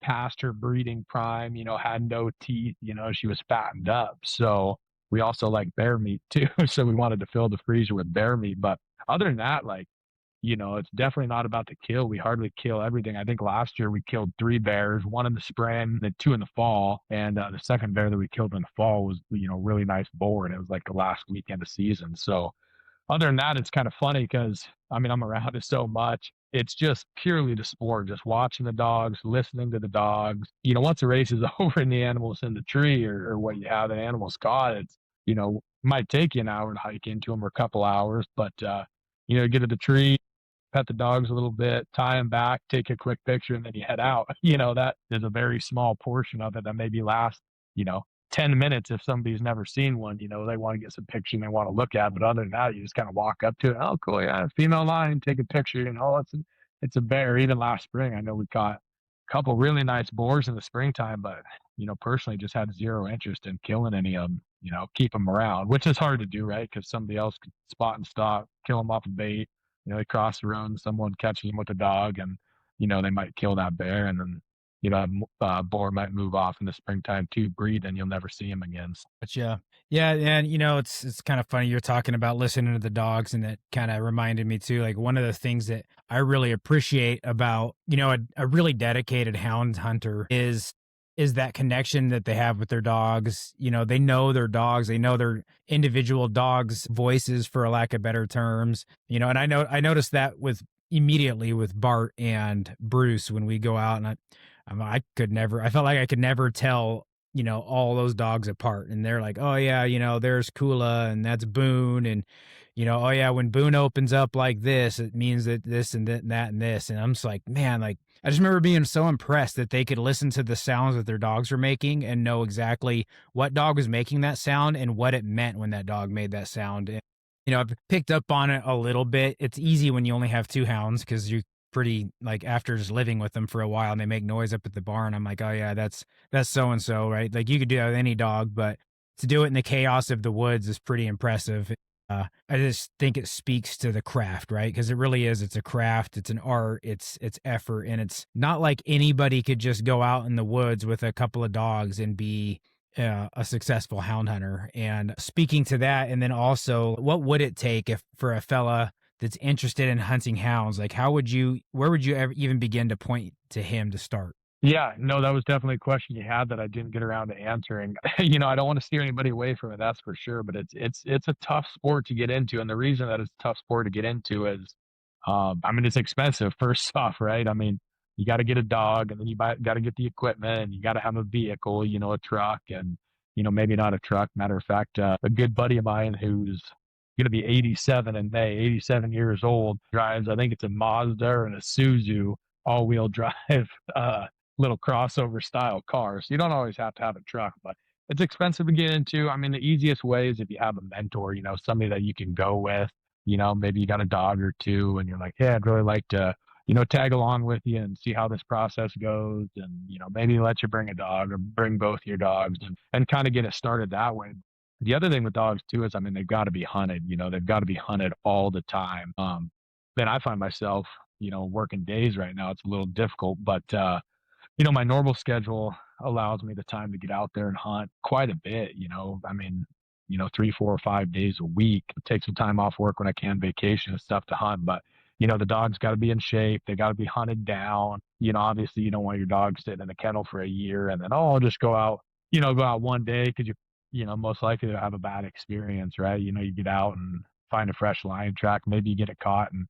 past her breeding prime, had no teeth, she was fattened up. So we also like bear meat too. So we wanted to fill the freezer with bear meat. But other than that, like, it's definitely not about the kill. We hardly kill everything. I think last year we killed 3 bears, 1 in the spring, then 2 in the fall. And the second bear that we killed in the fall was, really nice boar. And it was like the last weekend of season. So other than that, it's kind of funny because, I'm around it so much. It's just purely the sport, just watching the dogs, listening to the dogs. Once the race is over and the animal's in the tree or what you have, the animal's caught, it's, might take you an hour to hike into them or a couple hours, but, get to the tree, pet the dogs a little bit, tie them back, take a quick picture, and then you head out. That is a very small portion of it that maybe lasts, you know, 10 minutes if somebody's never seen one. They want to get some picture and they want to look at, but other than that, you just kind of walk up to it. Oh, cool. Yeah, female lion, take a picture. It's a bear. Even last spring, I know we caught a couple really nice boars in the springtime, but, personally just had zero interest in killing any of them, keep them around, which is hard to do, right? Because somebody else could spot and stop, kill them off a bait. They cross the road and someone catches them with a dog and, they might kill that bear and then, boar might move off in the springtime to breed and you'll never see him again. But yeah, and it's kind of funny you're talking about listening to the dogs, and it kind of reminded me too. Like one of the things that I really appreciate about a really dedicated hound hunter is that connection that they have with their dogs. They know their dogs, they know their individual dogs' voices, for lack of better terms. And I noticed that immediately with Bart and Bruce when we go out, and I felt like I could never tell all those dogs apart. And they're like, oh yeah, there's Kula and that's Boone. And, oh yeah, when Boone opens up like this, it means that this and that and that and this. And I'm just like, man, like, I just remember being so impressed that they could listen to the sounds that their dogs were making and know exactly what dog was making that sound and what it meant when that dog made that sound. And, I've picked up on it a little bit. It's easy when you only have two hounds because you pretty like after just living with them for a while and they make noise up at the barn. I'm like, oh yeah, that's so and so, right? Like you could do that with any dog, but to do it in the chaos of the woods is pretty impressive. I just think it speaks to the craft, right? Because it really is. It's a craft. It's an art. It's effort, and it's not like anybody could just go out in the woods with a couple of dogs and be a successful hound hunter. And speaking to that, and then also, what would it take for a fella that's interested in hunting hounds? Like, where would you ever even begin to point to him to start? Yeah, no, that was definitely a question you had that I didn't get around to answering. I don't want to steer anybody away from it, that's for sure. But it's a tough sport to get into, and the reason that it's a tough sport to get into is, it's expensive. First off, right? You got to get a dog, and then got to get the equipment, and you got to have a vehicle, a truck, and maybe not a truck. Matter of fact, a good buddy of mine who's going to be 87 in May, 87 years old, drives, I think it's a Mazda and a Suzu all-wheel drive. Little crossover style car. So you don't always have to have a truck, but it's expensive to get into. The easiest way is if you have a mentor, somebody that you can go with, maybe you got a dog or two and you're like, hey, I'd really like to, tag along with you and see how this process goes. And, maybe let you bring a dog or bring both your dogs and kind of get it started that way. The other thing with dogs too is, they've got to be hunted, they've got to be hunted all the time. Then I find myself, working days right now. It's a little difficult, but, my normal schedule allows me the time to get out there and hunt quite a bit, 3, 4, or 5 days a week. Take some time off work when I can, vacation and stuff to hunt. But, the dog's got to be in shape. They got to be hunted down. Obviously you don't want your dog sitting in a kennel for a year and then, I'll just go out one day because most likely to have a bad experience, right? You get out and find a fresh lion track. Maybe you get it caught and,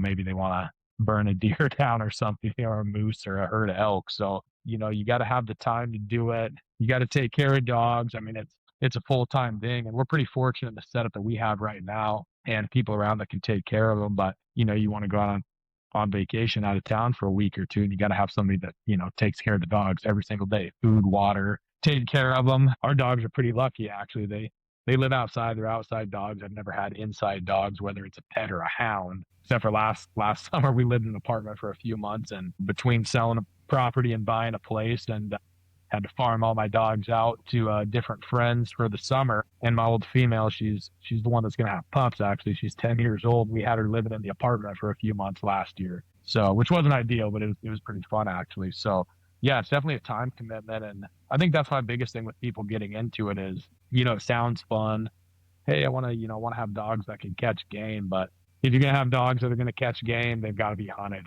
maybe they want to burn a deer down or something, or a moose or a herd of elk. So, you got to have the time to do it. You got to take care of dogs. It's a full-time thing, and we're pretty fortunate in the setup that we have right now and people around that can take care of them. But, you want to go out on vacation out of town for a week or two, and you got to have somebody that, takes care of the dogs every single day, food, water, taking care of them. Our dogs are pretty lucky, actually. They live outside. They're outside dogs. I've never had inside dogs, whether it's a pet or a hound, except for last summer. We lived in an apartment for a few months, and between selling a property and buying a place, and had to farm all my dogs out to different friends for the summer. And my old female, she's the one that's going to have pups. Actually, she's 10 years old. We had her living in the apartment for a few months last year, so which wasn't ideal, but it was pretty fun actually. So yeah, it's definitely a time commitment. And I think that's my biggest thing with people getting into it is, it sounds fun. Hey, I want to have dogs that can catch game. But if you're going to have dogs that are going to catch game, they've got to be hunted.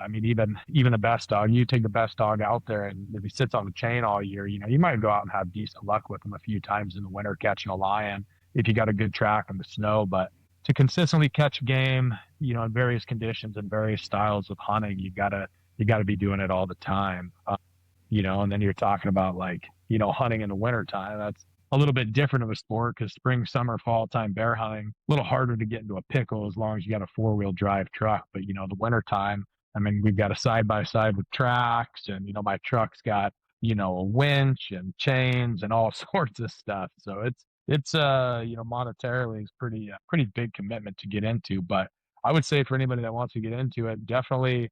Even the best dog, you take the best dog out there and if he sits on the chain all year, you might go out and have decent luck with him a few times in the winter catching a lion if you got a good track in the snow. But to consistently catch game, in various conditions and various styles of hunting, you got to be doing it all the time. And then you're talking about hunting in the wintertime. a little bit different of a sport because spring, summer, fall time bear hunting, a little harder to get into a pickle as long as you got a 4-wheel drive truck. But, the winter time, I mean, we've got a side by side with tracks, and, my truck's got, a winch and chains and all sorts of stuff. So it's monetarily is pretty big commitment to get into. But I would say for anybody that wants to get into it, definitely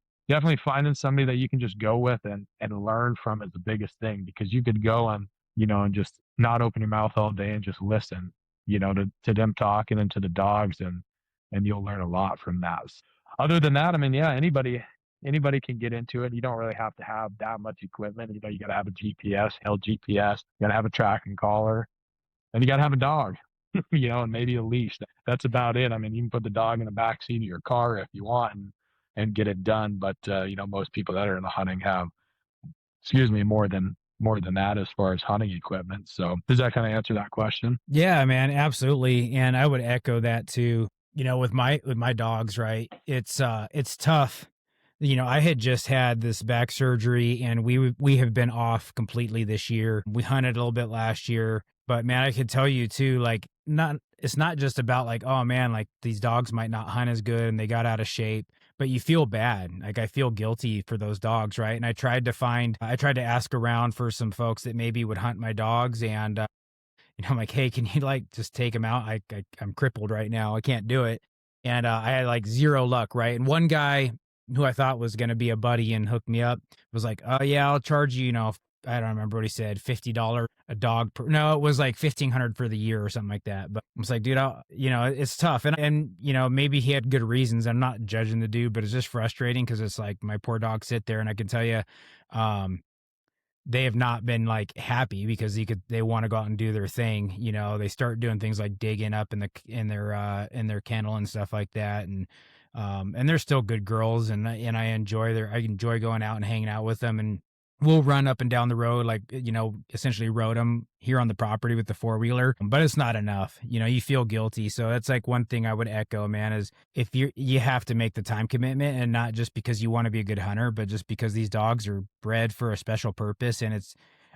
finding somebody that you can just go with and learn from is the biggest thing, because you could go and just not open your mouth all day and just listen, to them talking and to the dogs, and you'll learn a lot from that. Other than that, I mean, yeah, anybody can get into it. You don't really have to have that much equipment. You got to have a GPS, held GPS, you got to have a tracking collar, and you got to have a dog, and maybe a leash. That's about it. I mean, you can put the dog in the back seat of your car if you want and get it done. But most people that are in the hunting have, excuse me, more than that as far as hunting equipment. So does that kind of answer that question? Yeah, man, absolutely. And I would echo that too. With my dogs, right? It's tough. I had just had this back surgery and we have been off completely this year. We hunted a little bit last year, but man, I could tell you too, like not it's not just about like, oh man, like these dogs might not hunt as good and they got out of shape, but you feel bad. Like I feel guilty for those dogs, right? And I tried to ask around for some folks that maybe would hunt my dogs, and I'm like, hey, can you like just take him out? I'm crippled right now. I can't do it. And I had like zero luck, right? And one guy who I thought was going to be a buddy and hook me up was like, oh yeah, I'll charge you, I don't remember what he said, $50 a dog no, it was like 1,500 for the year or something like that. But I was like, dude, it's tough. And maybe he had good reasons. I'm not judging the dude, but it's just frustrating because it's like my poor dog sit there, and I can tell you, they have not been like happy because they want to go out and do their thing. They start doing things like digging up in their kennel and stuff like that. And they're still good girls, and I enjoy going out and hanging out with them, and we'll run up and down the road, like, essentially road them here on the property with the 4-wheeler, but it's not enough. You feel guilty. So that's like one thing I would echo, man, is if you have to make the time commitment, and not just because you want to be a good hunter, but just because these dogs are bred for a special purpose. And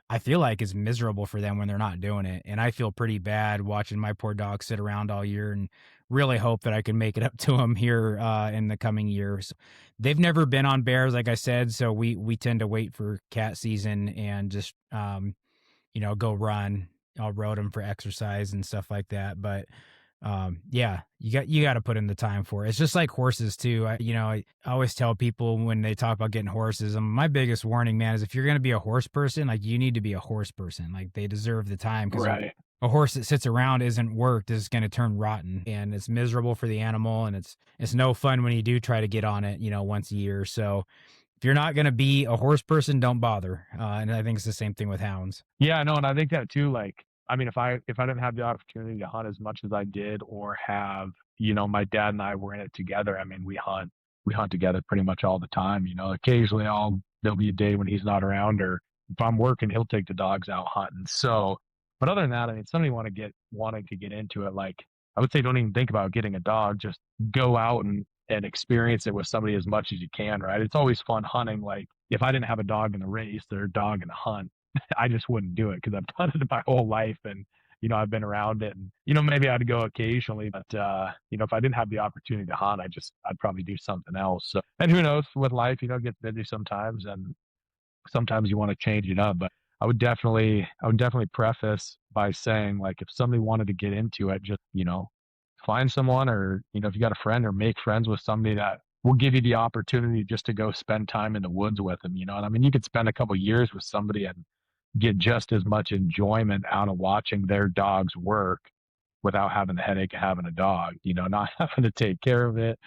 I feel like it's miserable for them when they're not doing it. And I feel pretty bad watching my poor dog sit around all year, and really hope that I can make it up to them here in the coming years. They've never been on bears, like I said. So we tend to wait for cat season and just, go run. I'll road them for exercise and stuff like that. But yeah, you got to put in the time for it. It's just like horses too. I always tell people when they talk about getting horses, my biggest warning, man, is if you're going to be a horse person, like you need to be a horse person. Like they deserve the time, because Right. a horse that sits around isn't worked is going to turn rotten, and it's miserable for the animal, and it's no fun when you do try to get on it, once a year. So if you're not going to be a horse person, don't bother. And I think it's the same thing with hounds. Yeah, no, and I think that too, like, I mean, if I didn't have the opportunity to hunt as much as I did, or have, my dad and I were in it together. I mean, we hunt together pretty much all the time. Occasionally there'll be a day when he's not around, or if I'm working, he'll take the dogs out hunting. So, but other than that, I mean, somebody wanting to get into it, like, I would say don't even think about getting a dog. Just go out and experience it with somebody as much as you can, right? It's always fun hunting. Like, if I didn't have a dog in a race or a dog in a hunt, I just wouldn't do it, because I've done it my whole life, and I've been around it, and maybe I'd go occasionally, but if I didn't have the opportunity to hunt, I'd probably do something else. So, and who knows, with life, it gets busy sometimes, and sometimes you want to change it up. But I would definitely preface by saying, like, if somebody wanted to get into it, just, find someone, or, if you got a friend, or make friends with somebody that will give you the opportunity just to go spend time in the woods with them. And I mean, you could spend a couple years with somebody and get just as much enjoyment out of watching their dogs work without having the headache of having a dog, not having to take care of it,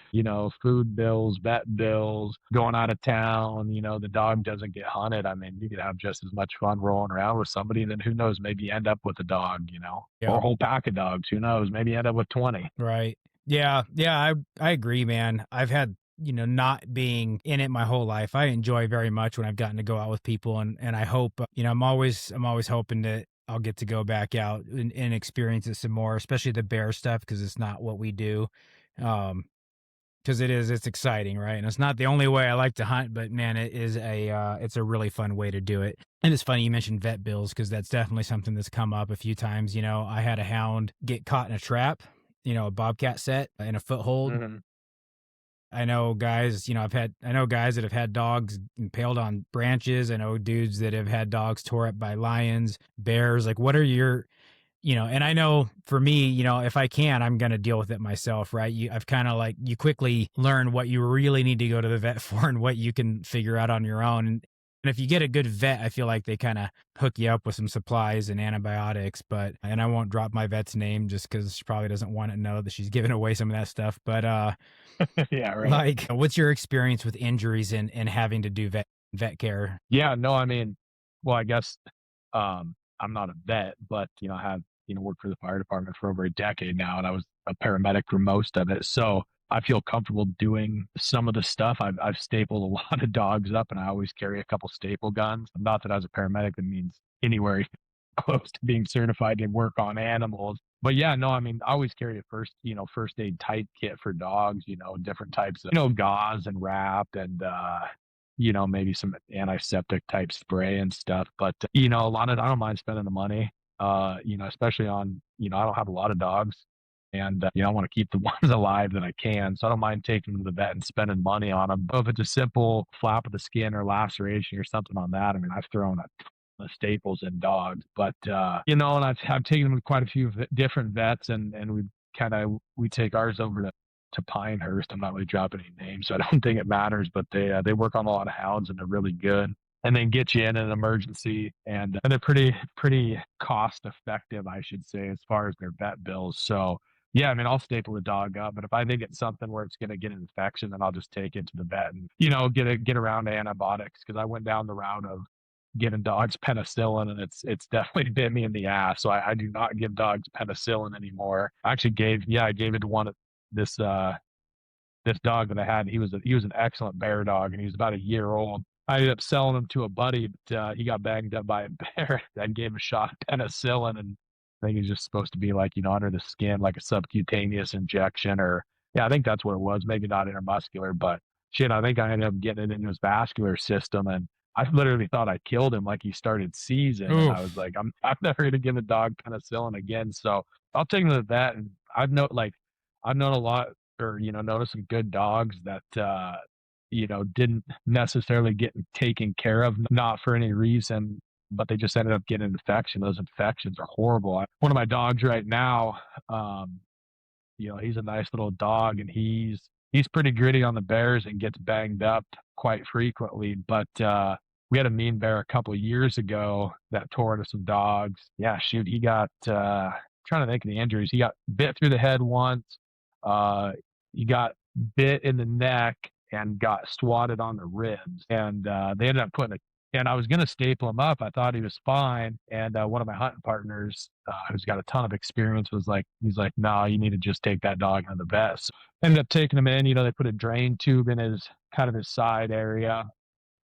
food bills, vet bills, going out of town, the dog doesn't get hunted. I mean, you could have just as much fun rolling around with somebody, and then who knows, maybe you end up with a dog, or Yeah. a whole pack of dogs, who knows, maybe you end up with 20. Right. Yeah. Yeah. I agree, man. I've had, not being in it my whole life, I enjoy very much when I've gotten to go out with people, and I hope, I'm always hoping that I'll get to go back out and experience it some more, especially the bear stuff, because it's not what we do. Um, because it's exciting, right? And it's not the only way I like to hunt, but man, it's a really fun way to do it. And it's funny you mentioned vet bills because that's definitely something that's come up a few times. I had a hound get caught in a trap, a bobcat set in a foothold. Mhm. I know guys, I know guys that have had dogs impaled on branches. I know dudes that have had dogs tore up by lions, bears. Like, what are your, and I know for me, if I can, I'm going to deal with it myself, right? I've kind of like, you quickly learn what you really need to go to the vet for and what you can figure out on your own. And if you get a good vet, I feel like they kind of hook you up with some supplies and antibiotics, and I won't drop my vet's name just because she probably doesn't want to know that she's giving away some of that stuff. But, Yeah, right. like, what's your experience with injuries and having to do vet care? Yeah, no, I mean, well, I guess, I'm not a vet, but, I have, worked for the fire department for over a decade now, and I was a paramedic for most of it. So I feel comfortable doing some of the stuff. I've stapled a lot of dogs up, and I always carry a couple staple guns. Not that as a paramedic, that means anywhere close to being certified to work on animals. But yeah, no, I mean, I always carry a first aid tight kit for dogs, different types of, gauze and wrap and, maybe some antiseptic type spray and stuff. But, a lot of, I don't mind spending the money, especially on, I don't have a lot of dogs and, I want to keep the ones alive that I can. So I don't mind taking them to the vet and spending money on them. But if it's a simple flap of the skin or laceration or something on that, I mean, I've thrown a the staples in dogs. But and I've taken them to quite a few different vets, and we take ours over to Pinehurst. I'm not really dropping any names, so I don't think it matters. But they work on a lot of hounds, and they're really good. And then get you in an emergency, and they're pretty cost effective, I should say, as far as their vet bills. So yeah, I mean, I'll staple the dog up, but if I think it's something where it's going to get an infection, then I'll just take it to the vet and get around antibiotics because I went down the route of giving dogs penicillin, and it's definitely bit me in the ass. So I do not give dogs penicillin anymore. I actually I gave it to one of this this dog that I had. He was an excellent bear dog, and he was about a year old. I ended up selling him to a buddy, but he got banged up by a bear. I gave him a shot of penicillin, and I think he's just supposed to be like under the skin, like a subcutaneous injection, or yeah, I think that's what it was. Maybe not intermuscular, but shit, I think I ended up getting it into his vascular system, and I literally thought I killed him like he started seizing, and I was Oof. like, I'm never gonna give a dog penicillin again. So I'll take him to that, and I've known a lot, or noticed some good dogs that didn't necessarily get taken care of, not for any reason, but they just ended up getting an infection. Those infections are horrible. One of my dogs right now, um, he's a nice little dog, and he's pretty gritty on the bears and gets banged up quite frequently. But we had a mean bear a couple of years ago that tore into some dogs. Yeah, shoot, he got trying to think of the injuries. He got bit through the head once. Uh, he got bit in the neck and got swatted on the ribs. And they ended up putting a and I was going to staple him up. I thought he was fine. And one of my hunting partners, who's got a ton of experience, he's like, no, you need to just take that dog into the vet. So ended up taking him in. They put a drain tube in his kind of his side area,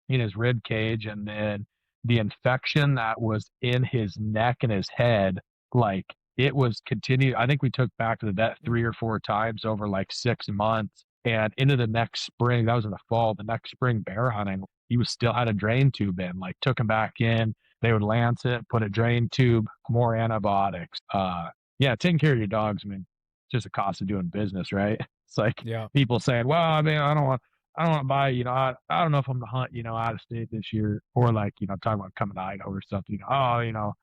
in his rib cage, and then the infection that was in his neck and his head, like it was continued. I think we took back to the vet 3 or 4 times over like 6 months, and into the next spring. That was in the fall. The next spring bear hunting, he was still had a drain tube in. Like took him back in. They would lance it, put a drain tube, more antibiotics. Yeah, taking care of your dogs. I mean, it's just a cost of doing business, right? It's like Yeah. people saying, "Well, I mean, I don't want to buy, I don't know if I'm gonna hunt, out of state this year," or like, talking about coming to Idaho or something. Oh,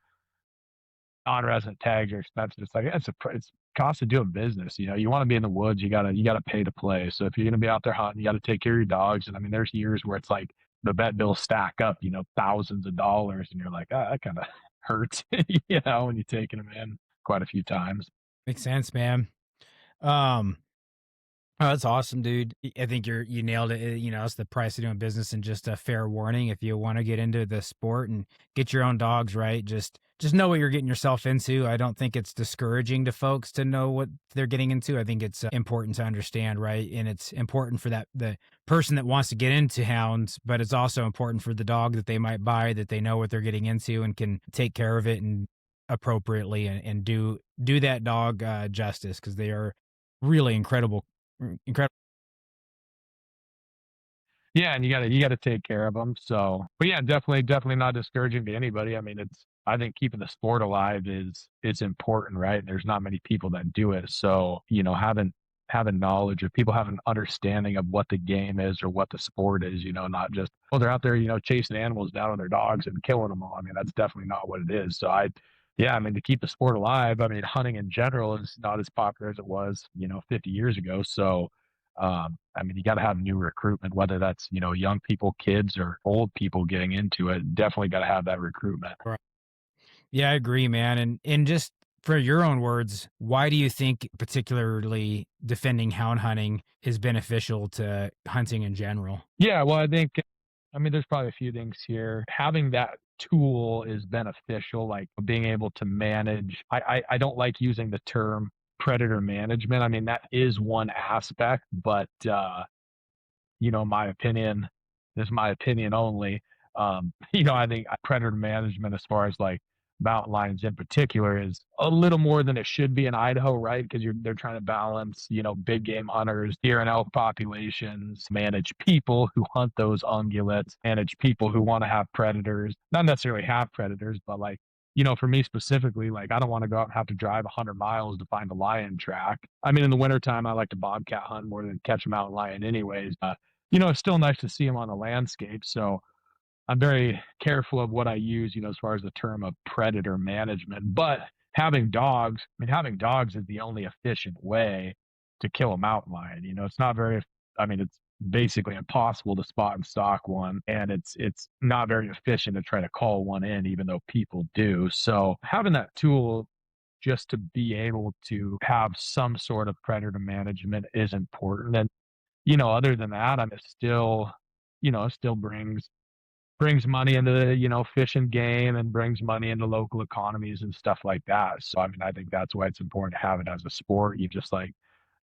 non-resident tags are expensive. It's like it's cost of doing business. You want to be in the woods, you gotta pay to play. So if you're gonna be out there hunting, you got to take care of your dogs. And I mean, there's years where it's like the vet bills stack up, thousands of dollars, and you're like, that kind of hurts, when you're taking them in quite a few times. Makes sense, man. Um, Oh, that's awesome, dude. I think you nailed it. It's the price of doing business, and just a fair warning. If you want to get into the sport and get your own dogs, right? Just know what you're getting yourself into. I don't think it's discouraging to folks to know what they're getting into. I think it's important to understand, right? And it's important for the person that wants to get into hounds, but it's also important for the dog that they might buy, that they know what they're getting into and can take care of it and appropriately, and do that dog justice, because they are really incredible. Yeah, and you gotta take care of them. So, but yeah, definitely not discouraging to anybody. I mean, I think keeping the sport alive is important, right? There's not many people that do it. So, having knowledge of people having understanding of what the game is or what the sport is, not just, well, they're out there, chasing animals down on their dogs and killing them all. I mean, that's definitely not what it is. So yeah, I mean, to keep the sport alive, I mean, hunting in general is not as popular as it was, 50 years ago. So, I mean, you got to have new recruitment, whether that's, young people, kids, or old people getting into it. Definitely got to have that recruitment. Right. Yeah, I agree, man. And just for your own words, why do you think particularly defending hound hunting is beneficial to hunting in general? Yeah, well, I mean, there's probably a few things here. Having that tool is beneficial, like being able to manage. I don't like using the term predator management. I mean, that is one aspect, but my opinion, this is my opinion only. I think predator management, as far as like mountain lions in particular, is a little more than it should be in Idaho, right? Because they're trying to balance, big game hunters, deer and elk populations, manage people who hunt those ungulates, manage people who want to have predators, not necessarily have predators, but like, for me specifically, like I don't want to go out and have to drive 100 miles to find a lion track. I mean, in the wintertime, I like to bobcat hunt more than catch a mountain lion anyways. It's still nice to see them on the landscape. So I'm very careful of what I use, as far as the term of predator management. But having dogs is the only efficient way to kill a mountain lion. It's not very, I mean, it's basically impossible to spot and stalk one, and it's not very efficient to try to call one in, even though people do. So having that tool just to be able to have some sort of predator management is important. And other than that, I mean, it still brings money into the, fish and game, and brings money into local economies and stuff like that. So, I mean, I think that's why it's important to have it as a sport. You just like,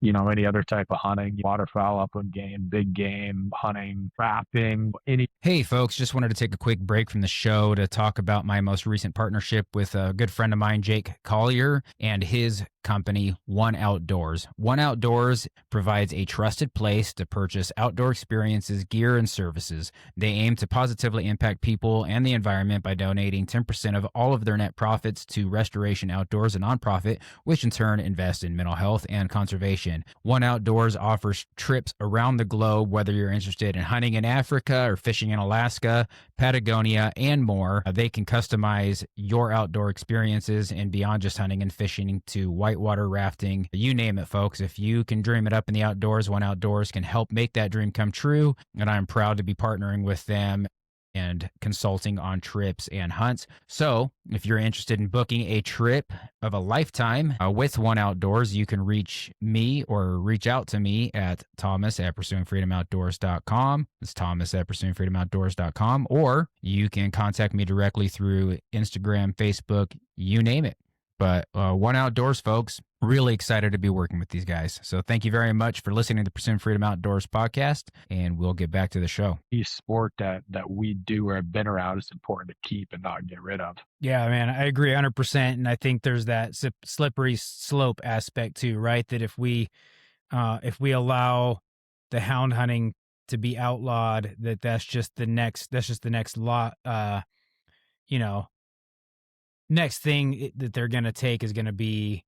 any other type of hunting, waterfowl, upland game, big game, hunting, trapping, any. Hey, folks, just wanted to take a quick break from the show to talk about my most recent partnership with a good friend of mine, Jake Collier, and his company, One Outdoors. One Outdoors provides a trusted place to purchase outdoor experiences, gear, and services. They aim to positively impact people and the environment by donating 10% of all of their net profits to Restoration Outdoors, a nonprofit, which in turn invests in mental health and conservation. One Outdoors offers trips around the globe, whether you're interested in hunting in Africa or fishing in Alaska, Patagonia, and more. They can customize your outdoor experiences and beyond just hunting and fishing to whitewater rafting, you name it, folks. If you can dream it up in the outdoors, One Outdoors can help make that dream come true. And I'm proud to be partnering with them and consulting on trips and hunts. So if you're interested in booking a trip of a lifetime with One Outdoors, you can reach me or reach out to me at thomas@pursuingfreedomoutdoors.com. It's thomas@pursuingfreedomoutdoors.com, or you can contact me directly through Instagram, Facebook, you name it. But One Outdoors, folks, really excited to be working with these guys. So thank you very much for listening to the Pursuing Freedom Outdoors podcast, and we'll get back to the show. Sport that we do or have been around is important to keep and not get rid of. Yeah, man, I agree 100%. And I think there's that slippery slope aspect too, right? That if we allow the hound hunting to be outlawed, that's just the next lot, next thing that they're going to take is going to be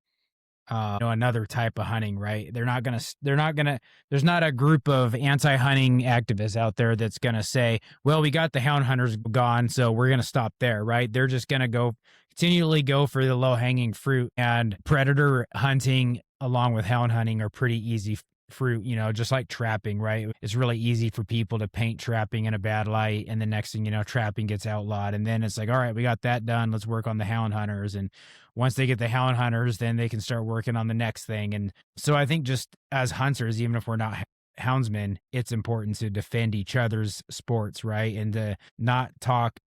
another type of hunting, right? There's not a group of anti-hunting activists out there that's going to say, well, we got the hound hunters gone, so we're going to stop there, right? They're just going to continually go for the low-hanging fruit, and predator hunting along with hound hunting are pretty easy fruit, just like trapping, right? It's really easy for people to paint trapping in a bad light, and the next thing you know, trapping gets outlawed, and then it's like, all right, we got that done, let's work on the hound hunters. And once they get the hound hunters, then they can start working on the next thing. And so I think just as hunters, even if we're not houndsmen, it's important to defend each other's sports, right? And to not talk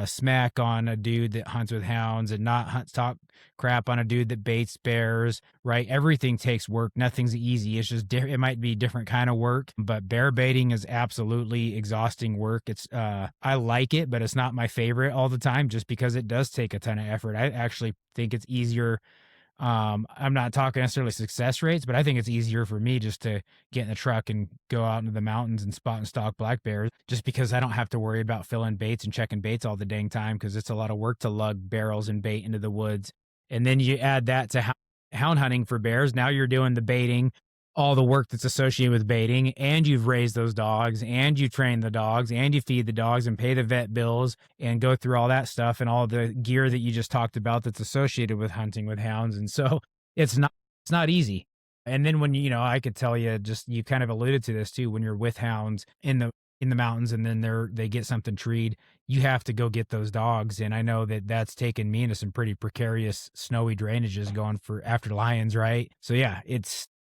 smack on a dude that hunts with hounds, and not talk crap on a dude that baits bears, right? Everything takes work. Nothing's easy. It's just it might be different kind of work, but bear baiting is absolutely exhausting work. It's I like it, but it's not my favorite all the time, just because it does take a ton of effort. I actually think it's easier I'm not talking necessarily success rates, but I think it's easier for me just to get in the truck and go out into the mountains and spot and stalk black bears, just because I don't have to worry about filling baits and checking baits all the dang time, because it's a lot of work to lug barrels and bait into the woods. And then you add that to hound hunting for bears. Now you're doing the baiting, all the work that's associated with baiting, and you've raised those dogs, and you train the dogs, and you feed the dogs and pay the vet bills and go through all that stuff and all the gear that you just talked about that's associated with hunting with hounds. And so it's not easy. And then when I could tell you, just you kind of alluded to this too, when you're with hounds in the mountains and then they get something treed, you have to go get those dogs. And I know that that's taken me into some pretty precarious snowy drainages going for after lions, right? So yeah,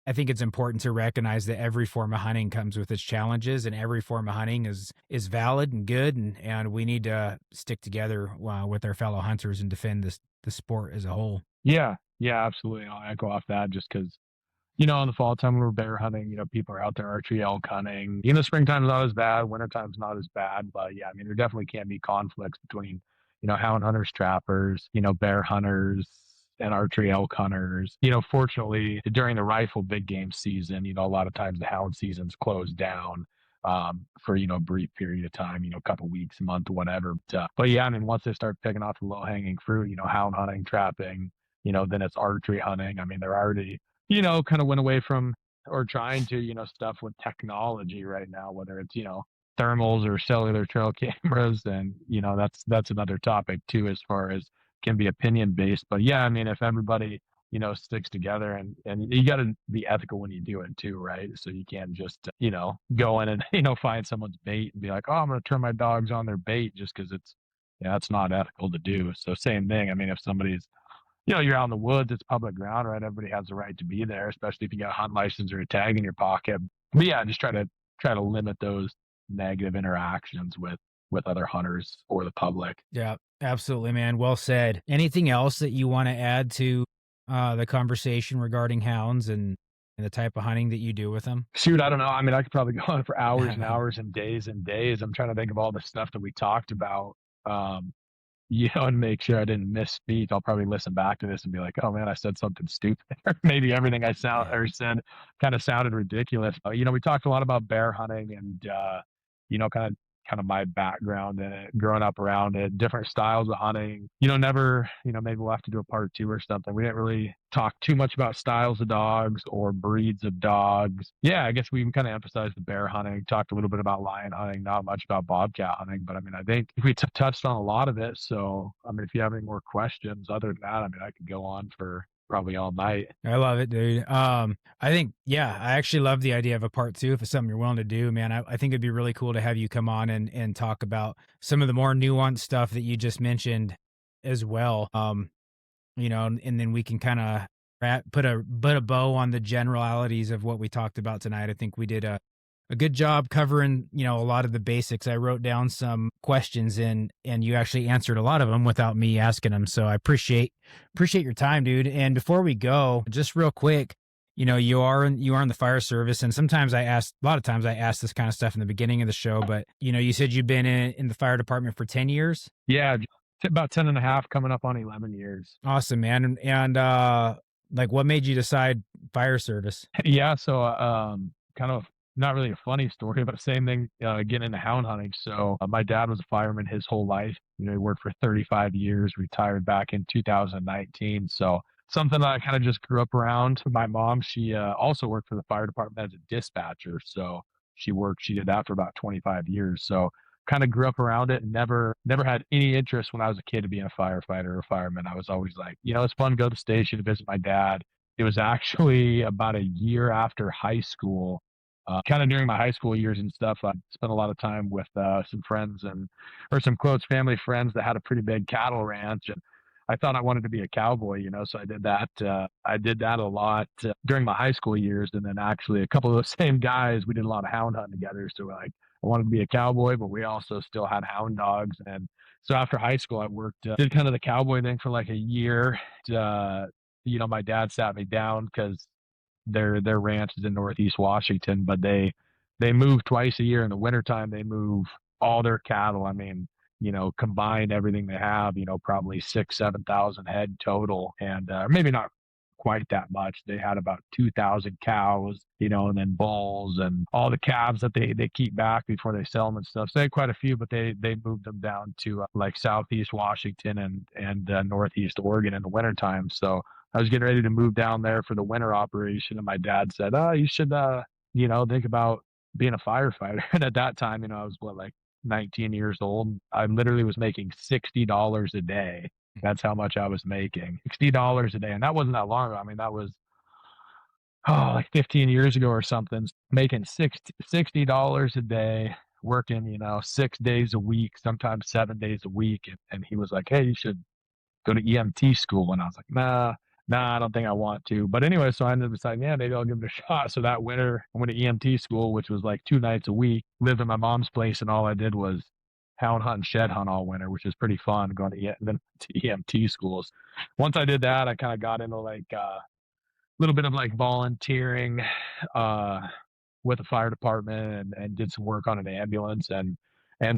I think it's important to recognize that every form of hunting comes with its challenges, and every form of hunting is valid and good, and we need to stick together with our fellow hunters and defend the sport as a whole. Yeah, yeah, absolutely. I'll echo off that just because, in the fall time when we're bear hunting, people are out there archery elk hunting. The springtime's not as bad, wintertime's not as bad, but yeah, I mean, there definitely can be conflicts between, hound hunters, trappers, bear hunters, and archery elk hunters. Fortunately, during the rifle big game season, a lot of times the hound season's closed down for a brief period of time, a couple weeks, a month, whatever. But yeah, I mean, once they start picking off the low hanging fruit, hound hunting, trapping, then it's archery hunting. I mean, they're already kind of went away from or trying to, stuff with technology right now, whether it's, thermals or cellular trail cameras. And, that's another topic too, as far as can be opinion based. But yeah, I mean, if everybody, sticks together and you got to be ethical when you do it too, right? So you can't just, go in and, find someone's bait and be like, oh, I'm going to turn my dogs on their bait just because it's not ethical to do. So same thing. I mean, if somebody's you're out in the woods, it's public ground, right? Everybody has the right to be there, especially if you got a hunt license or a tag in your pocket. But yeah, just try to limit those negative interactions with other hunters or the public. Yeah, absolutely, man. Well said. Anything else that you want to add to the conversation regarding hounds and the type of hunting that you do with them? Shoot, I don't know. I mean, I could probably go on for hours and hours and days. I'm trying to think of all the stuff that we talked about. Um, and make sure I didn't misspeak. I'll probably listen back to this and be like, "Oh man, I said something stupid." Or maybe everything I said kind of sounded ridiculous. We talked a lot about bear hunting and kind of my background in it, growing up around it, different styles of hunting. Never, maybe we'll have to do a part two or something. We didn't really talk too much about styles of dogs or breeds of dogs. Yeah, I guess we kind of emphasized the bear hunting, talked a little bit about lion hunting, not much about bobcat hunting. But I mean, I think we touched on a lot of it. So, I mean, if you have any more questions other than that, I mean, I could go on for probably all night. I love it, dude. I think, yeah, I actually love the idea of a part two if it's something you're willing to do, man. I think it'd be really cool to have you come on and talk about some of the more nuanced stuff that you just mentioned as well. And then we can kind of put a bow on the generalities of what we talked about tonight. I think we did a good job covering, a lot of the basics. I wrote down some questions and you actually answered a lot of them without me asking them. So I appreciate your time, dude. And before we go, just real quick, you are in the fire service, and a lot of times I ask this kind of stuff in the beginning of the show, but you said you've been in the fire department for 10 years. Yeah, about 10 and a half, coming up on 11 years. Awesome, man. And like, what made you decide fire service? Yeah, so kind of not really a funny story, but same thing, getting into hound hunting. So my dad was a fireman his whole life. He worked for 35 years, retired back in 2019. So something that I kind of just grew up around. My mom, she also worked for the fire department as a dispatcher. So she did that for about 25 years. So kind of grew up around it and never had any interest when I was a kid to being a firefighter or a fireman. I was always like, it's fun to go to the station to visit my dad. It was actually about a year after high school, kind of during my high school years and stuff. I spent a lot of time with some friends or some close family friends that had a pretty big cattle ranch. And I thought I wanted to be a cowboy, so I did that. I did that a lot during my high school years. And then actually a couple of those same guys, we did a lot of hound hunting together. So we're like, I wanted to be a cowboy, but we also still had hound dogs. And so after high school, I worked, did kind of the cowboy thing for like a year. My dad sat me down because their ranch is in Northeast Washington, but they move twice a year. In the wintertime, they move all their cattle. I mean, combined everything they have, probably 6,000-7,000 head total. And maybe not quite that much. They had about 2,000 cows, and then bulls and all the calves that they keep back before they sell them and stuff. So they had quite a few, but they moved them down to like Southeast Washington and Northeast Oregon in the wintertime. So I was getting ready to move down there for the winter operation, and my dad said, "Oh, you should, think about being a firefighter." And at that time, I was like 19 years old. I literally was making $60 a day. That's how much I was making. $60 a day. And that wasn't that long ago. I mean, that was like 15 years ago or something, making $60 a day, working, 6 days a week, sometimes 7 days a week. And he was like, "Hey, you should go to EMT school." And I was like, nah, I don't think I want to. But anyway, so I ended up deciding, yeah, maybe I'll give it a shot. So that winter, I went to EMT school, which was like 2 nights a week, lived at my mom's place, and all I did was hound hunt and shed hunt all winter, which is pretty fun going to EMT schools. Once I did that, I kind of got into like a little bit of like volunteering uh, with the fire department and did some work on an ambulance and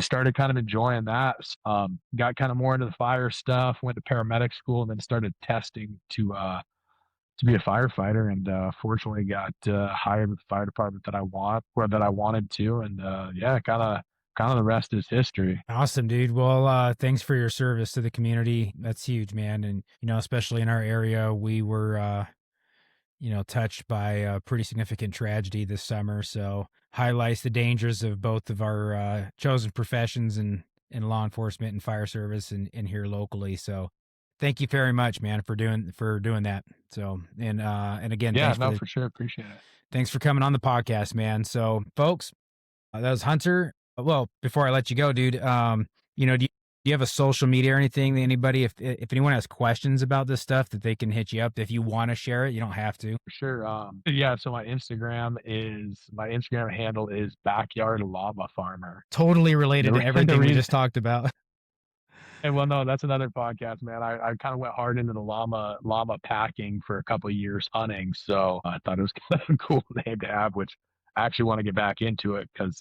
started kind of enjoying that. Got kind of more into the fire stuff, went to paramedic school, and then started testing to be a firefighter, and fortunately got hired with the fire department that I wanted to, and yeah, kind of the rest is history. Awesome, dude. Well, thanks for your service to the community. That's huge, man. And, especially in our area, we were, touched by a pretty significant tragedy this summer. So highlights the dangers of both of our chosen professions in law enforcement and fire service and here locally. So thank you very much, man, for doing that. So, and again, Yeah, no, for sure. Appreciate it. thanks for coming on the podcast, man. So folks, that was Hunter. Well, before I let you go, dude, do you have a social media or anything that anybody, if anyone has questions about this stuff, that they can hit you up? If you want to share it, you don't have to. For sure. Yeah, so my Instagram handle is Backyard Llama Farmer. Totally related The, to the everything we reason, just talked about. and well, no, that's another podcast, man. I kind of went hard into the llama packing for a couple of years hunting, so I thought it was kind of a cool name to have, which I actually want to get back into it because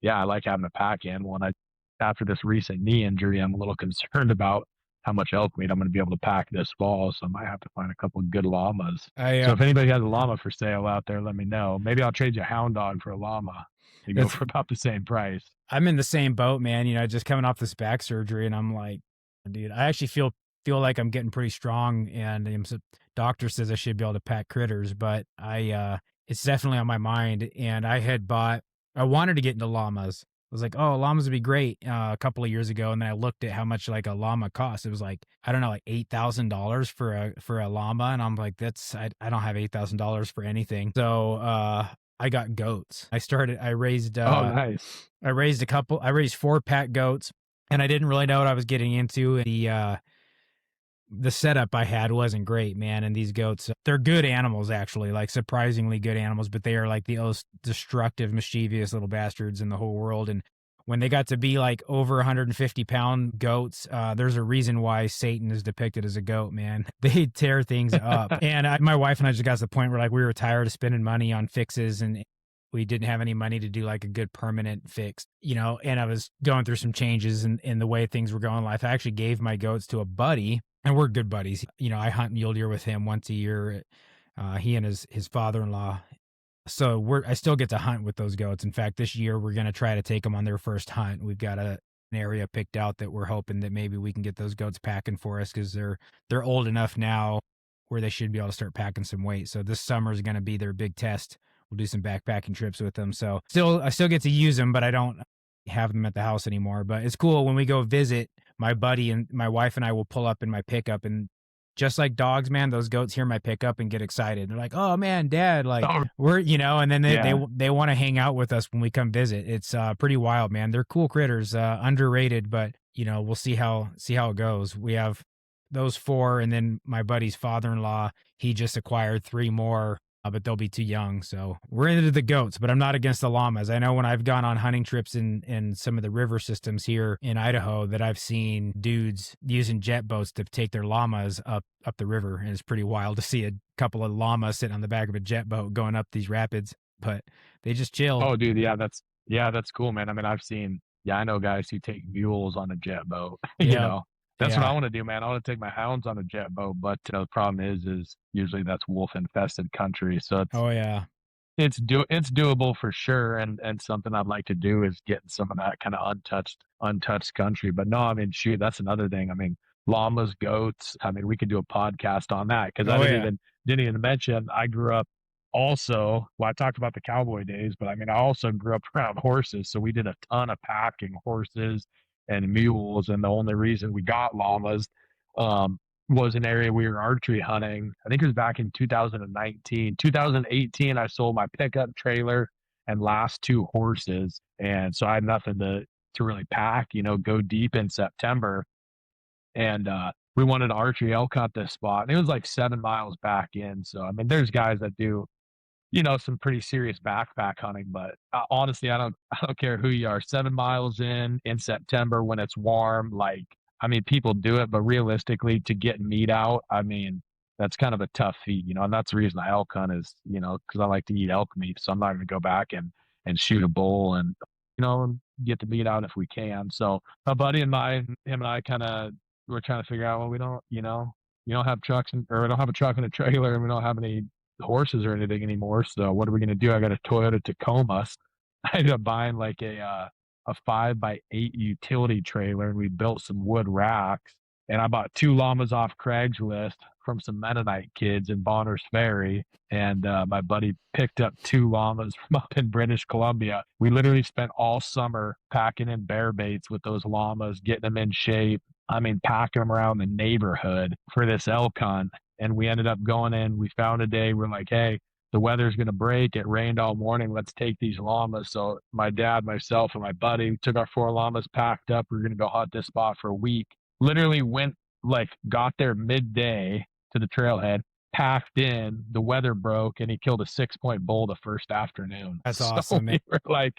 yeah, I like having a pack animal. And after this recent knee injury, I'm a little concerned about how much elk meat I'm going to be able to pack this fall. So I might have to find a couple of good llamas. So if anybody has a llama for sale out there, let me know. Maybe I'll trade you a hound dog for a llama. You go for about the same price. I'm in the same boat, man. Just coming off this back surgery, and I'm like, dude, I actually feel like I'm getting pretty strong, and doctor says I should be able to pack critters, but it's definitely on my mind. And I wanted to get into llamas. I was like, oh, llamas would be great a couple of years ago, and then I looked at how much like a llama costs. It was like, I don't know, like $8,000 for a llama, and I'm like, I don't have $8,000 for anything. So I got goats. I raised Oh, nice. I raised 4 pack goats, and I didn't really know what I was getting into. The setup I had wasn't great, man. And these goats, they're good animals, actually, like surprisingly good animals, but they are like the most destructive, mischievous little bastards in the whole world. And when they got to be like over 150-pound goats, there's a reason why Satan is depicted as a goat, man. They tear things up. And my wife and I just got to the point where like we were tired of spending money on fixes, and we didn't have any money to do like a good permanent fix, and I was going through some changes in the way things were going in life. I actually gave my goats to a buddy, and we're good buddies. I hunt mule deer with him once a year. He and his father-in-law. So I still get to hunt with those goats. In fact, this year we're going to try to take them on their first hunt. We've got an area picked out that we're hoping that maybe we can get those goats packing for us, because they're old enough now where they should be able to start packing some weight. So this summer is going to be their big test. We'll do some backpacking trips with them. So I still get to use them, but I don't have them at the house anymore. But it's cool when we go visit, my buddy and my wife and I will pull up in my pickup, and just like dogs, man, those goats hear my pickup and get excited. They're like, "Oh man, Dad, like we're," and then they want to hang out with us when we come visit. It's pretty wild, man. They're cool critters, underrated, but we'll see how it goes. We have those 4, and then my buddy's father-in-law, he just acquired 3 more. But they'll be too young. So we're into the goats, but I'm not against the llamas. I know when I've gone on hunting trips in some of the river systems here in Idaho, that I've seen dudes using jet boats to take their llamas up the river. And it's pretty wild to see a couple of llamas sitting on the back of a jet boat going up these rapids, but they just chill. Oh, dude. Yeah, that's cool, man. I mean, I know guys who take mules on a jet boat, Yeah. That's what I Yeah. want to do, man. I want to take my hounds on a jet boat, but the problem is usually that's wolf infested country. So Oh yeah. it's doable for sure, and something I'd like to do is get in some of that kind of untouched country. But no, I mean, shoot, that's another thing. I mean, llamas, goats. I mean, we could do a podcast on that because I Oh yeah. didn't even mention I grew up also. Well, I talked about the cowboy days, but I mean, I also grew up around horses, so we did a ton of packing horses and mules, and the only reason we got llamas. Um, was an area we were archery hunting. I think it was back in 2019. 2018, I sold my pickup trailer and last two horses. And so I had nothing to really pack, go deep in September. And we wanted to archery elk hunt this spot. And it was like 7 miles back in. So I mean, there's guys that do some pretty serious backpack hunting. But honestly, I don't care who you are. 7 miles in September when it's warm, like I mean, people do it, but realistically, to get meat out, I mean, that's kind of a tough feat, and that's the reason I elk hunt is, because I like to eat elk meat, so I'm not going to go back and shoot a bull and get the meat out if we can. So a buddy of mine, him and I kind of we're trying to figure out, well, we don't, you don't have trucks or we don't have a truck and a trailer, and we don't have any horses or anything anymore. So what are we gonna do? I got a Toyota Tacoma. I ended up buying like a 5x8 utility trailer, and we built some wood racks. And I bought two llamas off Craigslist from some Mennonite kids in Bonners Ferry. And my buddy picked up two llamas from up in British Columbia. We literally spent all summer packing in bear baits with those llamas, getting them in shape. I mean, packing them around the neighborhood for this elk hunt. And we ended up going in. We found a day. We're like, hey, the weather's going to break. It rained all morning. Let's take these llamas. So my dad, myself, and my buddy took our 4 llamas, packed up. We are going to go hunt this spot for a week. Literally got there midday to the trailhead, packed in. The weather broke, and he killed a 6-point bull the first afternoon. That's so awesome, man. we were like,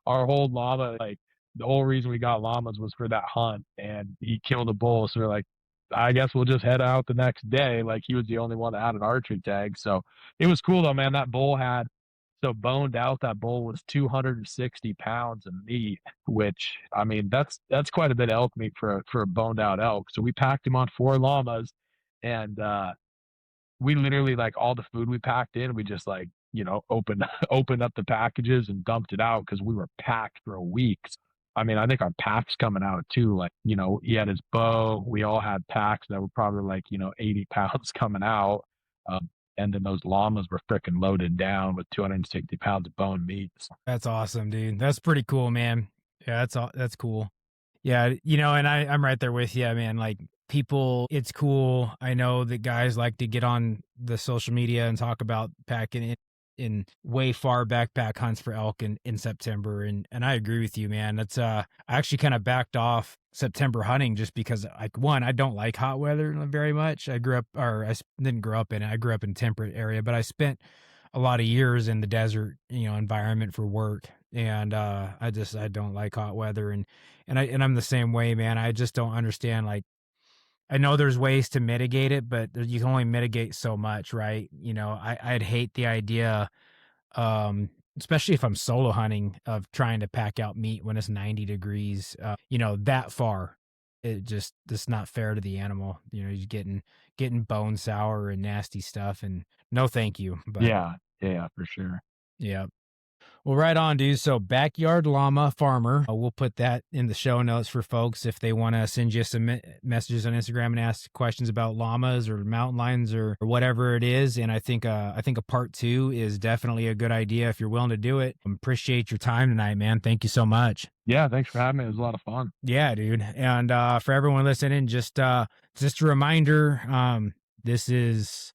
our whole llama, the whole reason we got llamas was for that hunt, and he killed a bull. So we're like, I guess we'll just head out the next day. Like he was the only one that had an archery tag. So it was cool though, man. That bull boned out, that bull was 260 pounds of meat, which I mean, that's quite a bit of elk meat for a boned out elk. So we packed him on 4 llamas, and we literally, like, all the food we packed in, we just opened opened up the packages and dumped it out because we were packed for a week. I mean, I think our packs coming out too, he had his bow. We all had packs that were probably 80 pounds coming out. And then those llamas were freaking loaded down with 260 pounds of bone meat. That's awesome, dude. That's pretty cool, man. Yeah, that's cool. Yeah, and I'm right there with you, man. Like people, it's cool. I know that guys like to get on the social media and talk about packing in way far backpack hunts for elk in September. And I agree with you, man. That's I actually kind of backed off September hunting just because one, I don't like hot weather very much. I didn't grow up in it. I grew up in a temperate area, but I spent a lot of years in the desert, environment for work. And I don't like hot weather, and I'm the same way, man. I just don't understand. Like, I know there's ways to mitigate it, but you can only mitigate so much, right? I'd hate the idea, especially if I'm solo hunting, of trying to pack out meat when it's 90 degrees, that far. It's not fair to the animal. You're getting bone sour and nasty stuff, and no, thank you. But yeah, for sure. yeah. Well, right on, dude. So Backyard Llama Farmer, we'll put that in the show notes for folks if they want to send you some messages on Instagram and ask questions about llamas or mountain lions or whatever it is. And I think a part 2 is definitely a good idea if you're willing to do it. Appreciate your time tonight, man. Thank you so much. Yeah, thanks for having me. It was a lot of fun. Yeah, dude. And for everyone listening, just a reminder, this is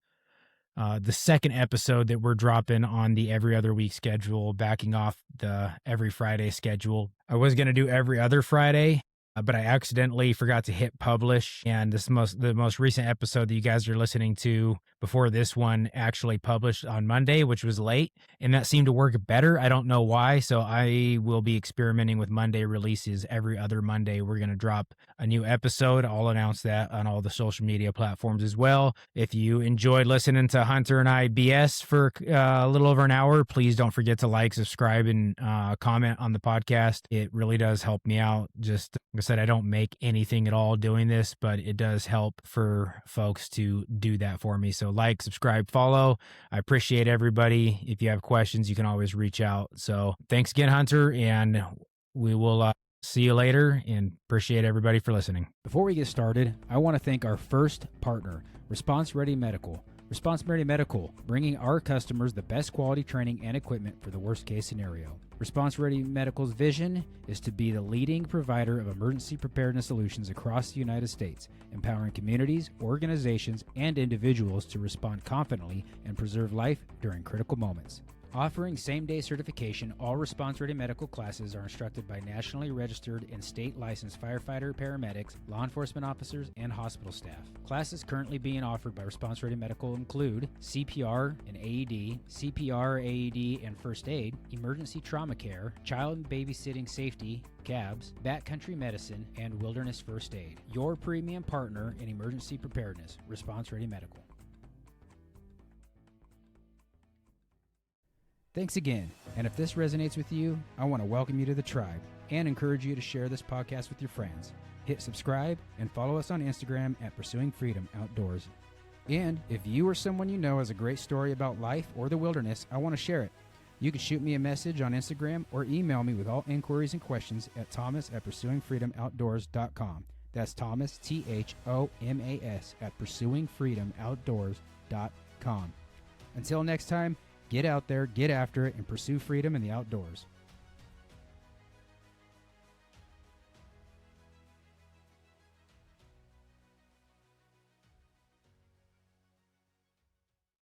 the second episode that we're dropping on the every other week schedule, backing off the every Friday schedule. I was going to do every other Friday, but I accidentally forgot to hit publish. And the most recent episode that you guys are listening to before this one actually published on Monday, which was late. And that seemed to work better. I don't know why. So I will be experimenting with Monday releases. Every other Monday, we're going to drop a new episode. I'll announce that on all the social media platforms as well. If you enjoyed listening to Hunter and I BS for a little over an hour, please don't forget to like, subscribe, and comment on the podcast. It really does help me out. Just said, I don't make anything at all doing this, but it does help for folks to do that for me. So like, subscribe, follow. I appreciate everybody. If you have questions, you can always reach out. So thanks again, Hunter, and we will see you later, and appreciate everybody for listening. Before we get started, I want to thank our first partner, Response Ready Medical. Response Ready Medical, bringing our customers the best quality training and equipment for the worst case scenario. Response Ready Medical's vision is to be the leading provider of emergency preparedness solutions across the United States, empowering communities, organizations, and individuals to respond confidently and preserve life during critical moments. Offering same-day certification, all Response Ready Medical classes are instructed by nationally registered and state-licensed firefighter, paramedics, law enforcement officers, and hospital staff. Classes currently being offered by Response Ready Medical include CPR and AED, CPR, AED, and first aid, emergency trauma care, child and babysitting safety, CABS, backcountry medicine, and wilderness first aid. Your premium partner in emergency preparedness, Response Ready Medical. Thanks again, and if this resonates with you, I want to welcome you to the tribe and encourage you to share this podcast with your friends. Hit subscribe and follow us on Instagram at Pursuing Freedom Outdoors. And if you or someone you know has a great story about life or the wilderness, I want to share it. You can shoot me a message on Instagram or email me with all inquiries and questions at thomas@pursuingfreedomoutdoors.com. That's Thomas, THOMAS, at pursuingfreedomoutdoors.com. Until next time, get out there, get after it, and pursue freedom in the outdoors.